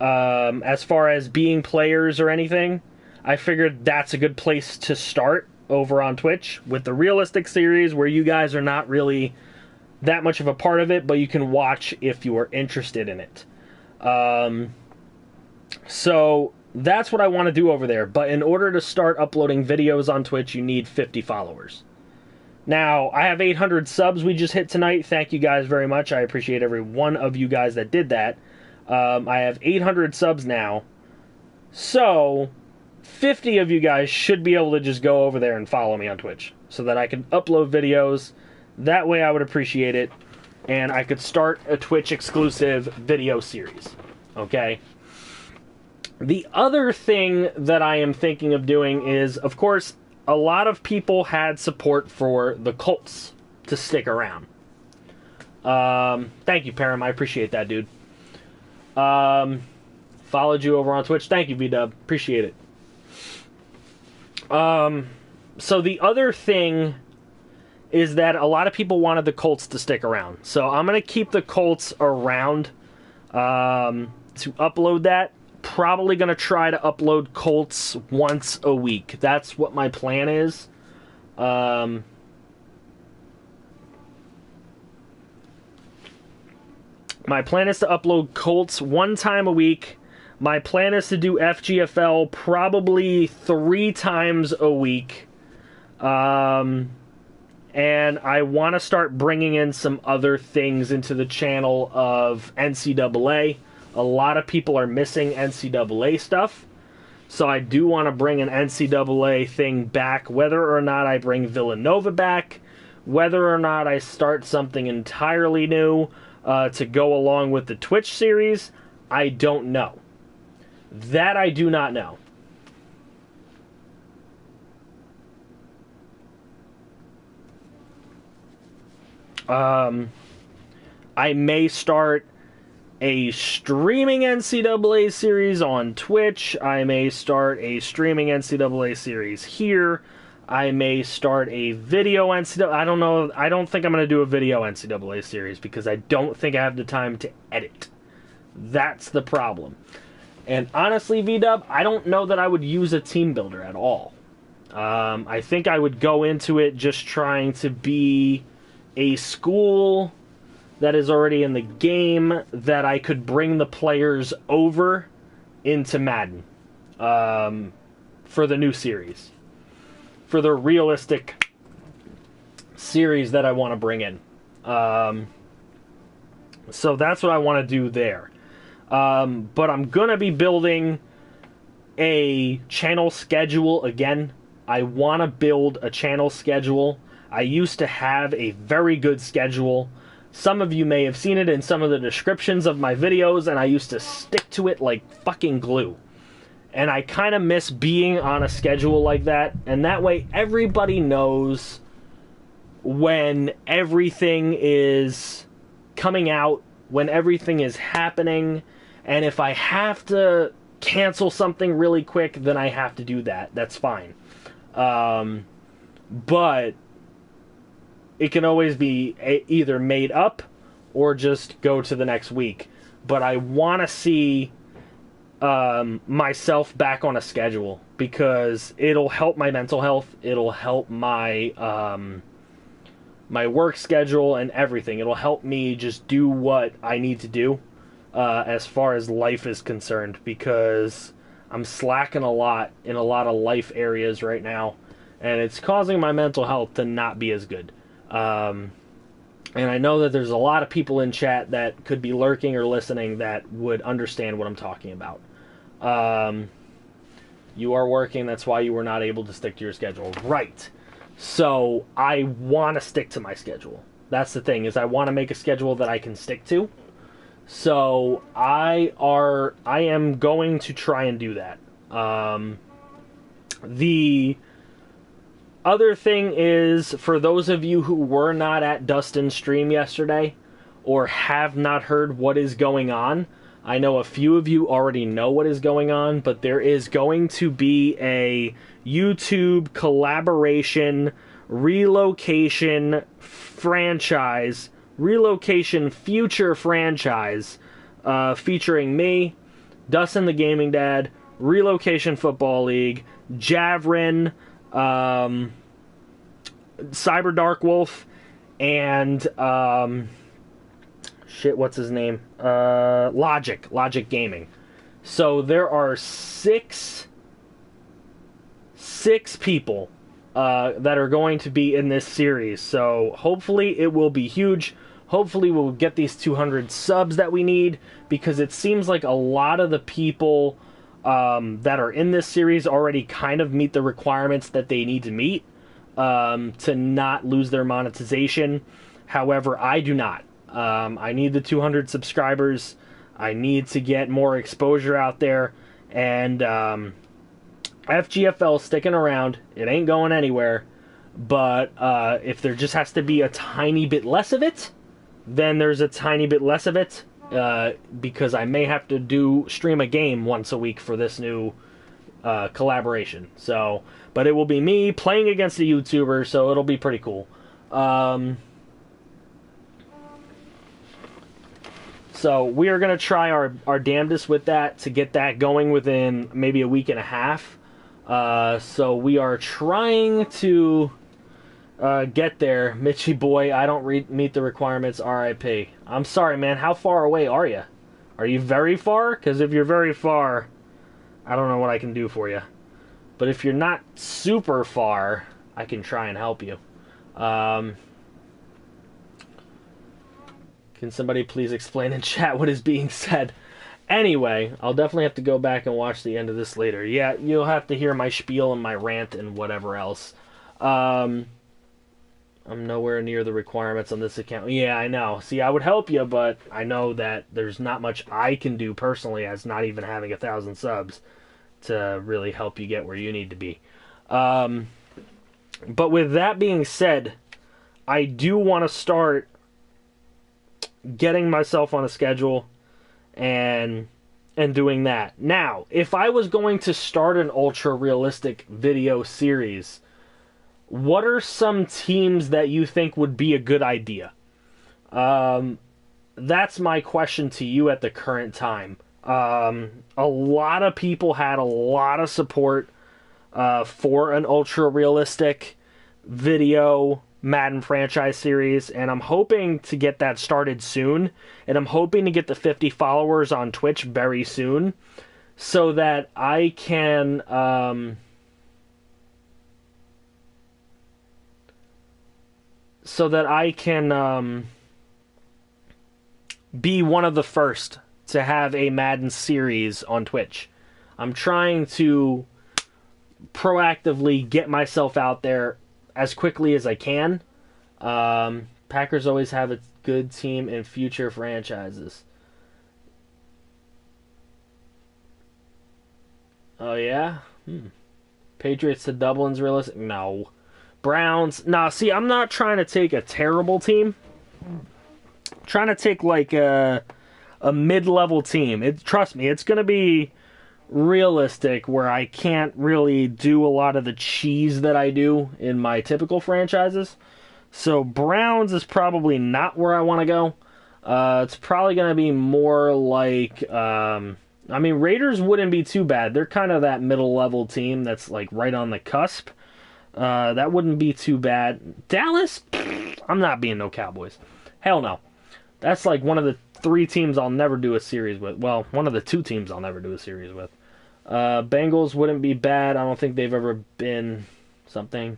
Speaker 1: as far as being players or anything, I figured that's a good place to start over on Twitch with the realistic series where you guys are not really that much of a part of it, but you can watch if you are interested in it. So that's what I want to do over there. But in order to start uploading videos on Twitch, you need 50 followers. Now, I have 800 subs we just hit tonight. Thank you guys very much. I appreciate every one of you guys that did that. I have 800 subs now. So 50 of you guys should be able to just go over there and follow me on Twitch so that I can upload videos. That way I would appreciate it, and I could start a Twitch exclusive video series. Okay? The other thing that I am thinking of doing is, of course, a lot of people had support for the Colts to stick around. Thank you, Param. I appreciate that, dude. Followed you over on Twitch. Thank you, V-Dub. Appreciate it. So the other thing is that a lot of people wanted the Colts to stick around. So I'm going to keep the Colts around to upload that. Probably going to try to upload Colts once a week. That's what my plan is. My plan is to upload Colts one time a week. My plan is to do FGFL probably 3 times a week. And I want to start bringing in some other things into the channel of NCAA. A lot of people are missing NCAA stuff. So I do want to bring an NCAA thing back, whether or not I bring Villanova back, whether or not I start something entirely new to go along with the Twitch series, I don't know. That I do not know. I may start a streaming NCAA series on Twitch. I may start a streaming NCAA series here. I may start a video NCAA. I don't know. I don't think I'm going to do a video NCAA series because I don't think I have the time to edit. That's the problem. And honestly, V-Dub, I don't know that I would use a team builder at all. I think I would go into it just trying to be a school that is already in the game that I could bring the players over into Madden for the new series. For the realistic series that I want to bring in. So that's what I want to do there. But I'm going to be building a channel schedule again. I want to build a channel schedule. I used to have a very good schedule. Some of you may have seen it in some of the descriptions of my videos, and I used to stick to it like fucking glue. And I kind of miss being on a schedule like that, and that way everybody knows when everything is coming out, when everything is happening, and if I have to cancel something really quick, then I have to do that. That's fine. But it can always be either made up or just go to the next week. But I want to see myself back on a schedule, because it'll help my mental health. It'll help my my work schedule and everything. It'll help me just do what I need to do as far as life is concerned, because I'm slacking a lot in a lot of life areas right now, and it's causing my mental health to not be as good. And I know that there's a lot of people in chat that could be lurking or listening that would understand what I'm talking about. You are working, that's why you were not able to stick to your schedule. Right. So I want to stick to my schedule. That's the thing, is I want to make a schedule that I can stick to. So I am going to try and do that. The other thing is, for those of you who were not at Dustin's stream yesterday, or have not heard what is going on, I know a few of you already know what is going on, but there is going to be a YouTube collaboration relocation future franchise featuring me, Dustin the Gaming Dad, Relocation Football League, Javrin, Cyber Dark Wolf, and what's his name? Logic Gaming. So there are six people that are going to be in this series. So hopefully it will be huge. Hopefully we'll get these 200 subs that we need, because it seems like a lot of the people that are in this series already kind of meet the requirements that they need to meet to not lose their monetization. However, I do not. I need the 200 subscribers. I need to get more exposure out there. And FGFL sticking around. It ain't going anywhere. But if there just has to be a tiny bit less of it, then there's a tiny bit less of it. Because I may have to stream a game once a week for this new collaboration. So, but it will be me playing against a YouTuber, so it'll be pretty cool. So we are going to try our damnedest with that to get that going within maybe a week and a half. So we are trying to get there. Mitchy boy, I don't meet the requirements, RIP. I'm sorry, man. How far away are you? Are you very far? Because if you're very far, I don't know what I can do for you. But if you're not super far, I can try and help you. Can somebody please explain in chat what is being said? Anyway, I'll definitely have to go back and watch the end of this later. Yeah, you'll have to hear my spiel and my rant and whatever else. I'm nowhere near the requirements on this account. Yeah, I know. See, I would help you, but I know that there's not much I can do personally, as not even having 1,000 subs, to really help you get where you need to be. But with that being said, I do want to start getting myself on a schedule and doing that. Now, if I was going to start an ultra realistic video series, what are some teams that you think would be a good idea? That's my question to you at the current time. A lot of people had a lot of support for an ultra realistic video Madden franchise series, and I'm hoping to get that started soon, and I'm hoping to get the 50 followers on Twitch very soon, so that I can be one of the first to have a Madden series on Twitch. I'm trying to proactively get myself out there as quickly as I can. Packers always have a good team in future franchises. Oh, yeah? Patriots to Dublin's realistic? No. Browns? Nah, see, I'm not trying to take a terrible team. I'm trying to take, like, a mid-level team. Trust me, it's going to be realistic, where I can't really do a lot of the cheese that I do in my typical franchises. So Browns is probably not where I want to go. It's probably going to be more like... I mean, Raiders wouldn't be too bad. They're kind of that middle-level team that's like right on the cusp. That wouldn't be too bad. Dallas? I'm not being no Cowboys. Hell no. That's like one of the 3 teams I'll never do a series with. Well, one of the 2 teams I'll never do a series with. Bengals wouldn't be bad. I don't think they've ever been something.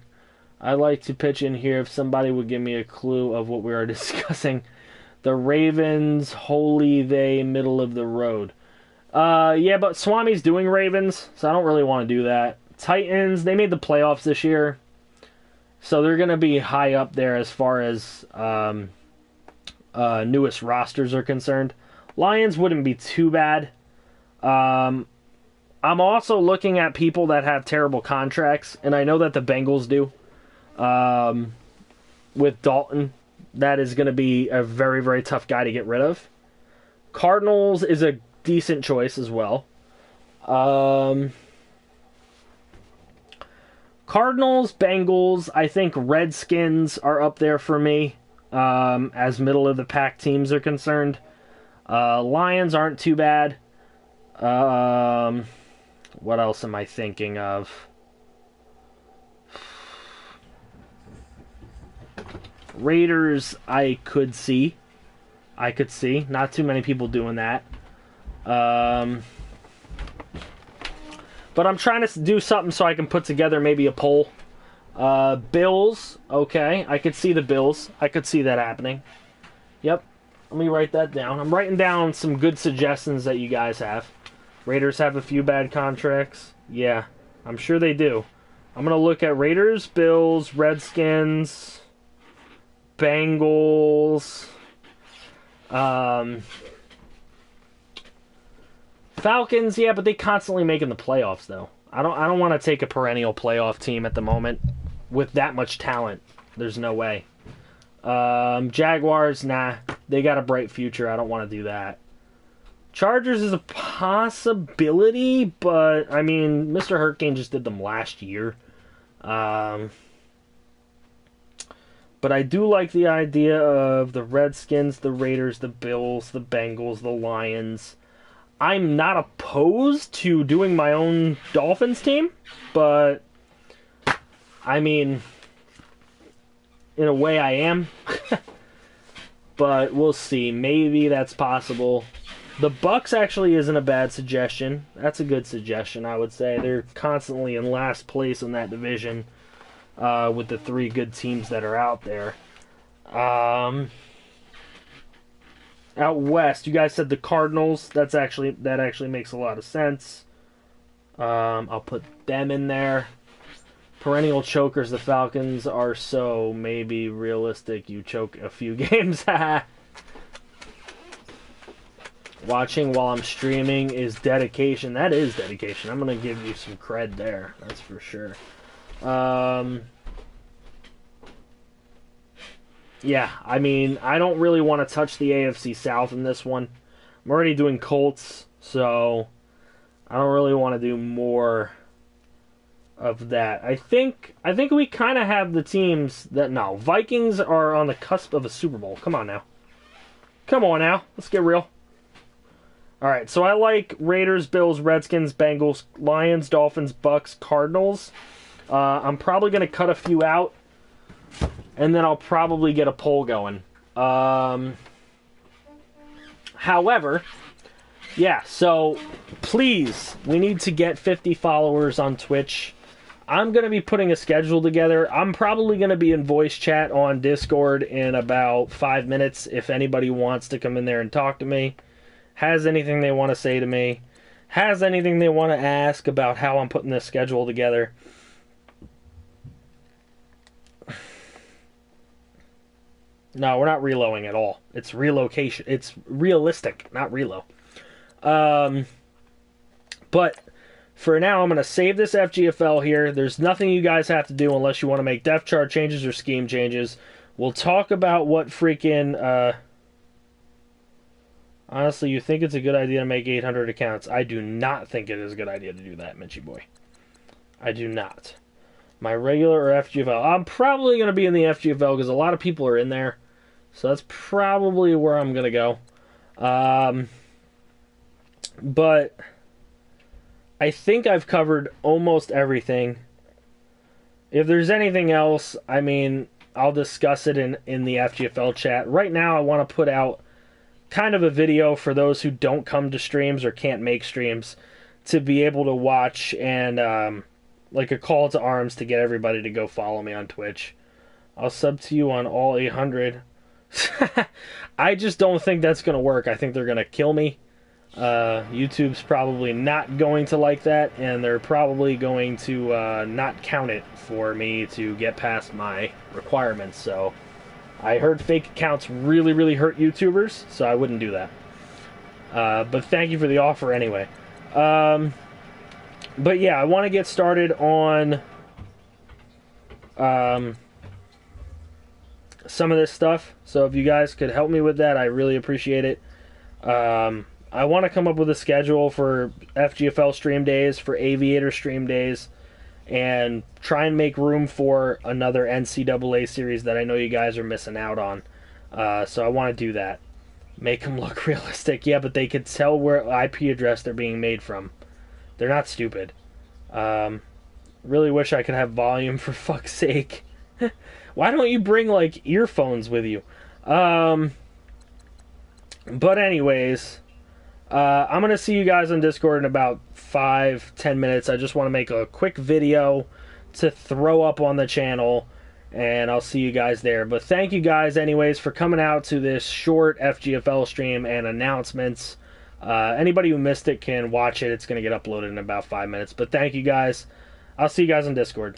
Speaker 1: I'd like to pitch in here if somebody would give me a clue of what we are discussing. The Ravens, holy they, middle of the road. Yeah, but Swami's doing Ravens, so I don't really want to do that. Titans, they made the playoffs this year, so they're going to be high up there as far as newest rosters are concerned. Lions wouldn't be too bad. I'm also looking at people that have terrible contracts, and I know that the Bengals do. With Dalton, that is going to be a very, very tough guy to get rid of. Cardinals is a decent choice as well. Cardinals, Bengals, I think Redskins are up there for me as middle of the pack teams are concerned. Lions aren't too bad. What else am I thinking of? Raiders, I could see. Not too many people doing that. But I'm trying to do something so I can put together maybe a poll. Bills, okay. I could see the Bills. I could see that happening. Yep. Let me write that down. I'm writing down some good suggestions that you guys have. Raiders have a few bad contracts. Yeah, I'm sure they do. I'm going to look at Raiders, Bills, Redskins, Bengals, Falcons, yeah, but they constantly making the playoffs though. I don't want to take a perennial playoff team at the moment with that much talent. There's no way. Jaguars, nah, they got a bright future. I don't want to do that. Chargers is a possibility, but I mean, MrHurriicane just did them last year. But I do like the idea of the Redskins, the Raiders, the Bills, the Bengals, the Lions. I'm not opposed to doing my own Dolphins team, but I mean, in a way I am. But we'll see. Maybe that's possible. The Bucks actually isn't a bad suggestion. That's a good suggestion, I would say. They're constantly in last place in that division with the 3 good teams that are out there. Out west, you guys said the Cardinals. That actually makes a lot of sense. I'll put them in there. Perennial chokers, the Falcons are so maybe realistic. You choke a few games. Watching while I'm streaming is dedication. That is dedication. I'm going to give you some cred there. That's for sure. Yeah, I mean, I don't really want to touch the AFC South in this one. I'm already doing Colts, so I don't really want to do more of that. I think we kind of have the teams that... No, Vikings are on the cusp of a Super Bowl. Come on now. Let's get real. Alright, so I like Raiders, Bills, Redskins, Bengals, Lions, Dolphins, Bucks, Cardinals. I'm probably going to cut a few out, and then I'll probably get a poll going. However, yeah, so please, we need to get 50 followers on Twitch. I'm going to be putting a schedule together. I'm probably going to be in voice chat on Discord in about 5 minutes if anybody wants to come in there and talk to me. Has anything they want to say to me, has anything they want to ask about how I'm putting this schedule together. No, we're not reloading at all. It's relocation. It's realistic, not relo. But for now, I'm going to save this FGFL here. There's nothing you guys have to do unless you want to make depth chart changes or scheme changes. We'll talk about what freaking... Honestly, you think it's a good idea to make 800 accounts. I do not think it is a good idea to do that, Mitchy boy. I do not. My regular or FGFL? I'm probably going to be in the FGFL because a lot of people are in there. So that's probably where I'm going to go. But I think I've covered almost everything. If there's anything else, I mean, I'll discuss it in the FGFL chat. Right now, I want to put out kind of a video for those who don't come to streams or can't make streams to be able to watch, and like a call to arms to get everybody to go follow me on Twitch. I'll sub to you on all 800. I just don't think that's going to work. I think they're going to kill me. YouTube's probably not going to like that, and they're probably going to not count it for me to get past my requirements. So I heard fake accounts really, really hurt YouTubers, so I wouldn't do that. But thank you for the offer anyway. But yeah, I want to get started on some of this stuff. So if you guys could help me with that, I really appreciate it. I want to come up with a schedule for FGFL stream days, for Aviator stream days, and try and make room for another NCAA series that I know you guys are missing out on. So I want to do that. Make them look realistic. Yeah, but they could tell where IP address they're being made from. They're not stupid. Really wish I could have volume, for fuck's sake. Why don't you bring, like, earphones with you? But anyways, I'm going to see you guys on Discord in about 5-10 minutes. I just want to make a quick video to throw up on the channel, and I'll see you guys there. But thank you guys anyways for coming out to this short FGFL stream and announcements. Anybody who missed it can watch it. It's going to get uploaded in about 5 minutes. But thank you guys. I'll see you guys on Discord.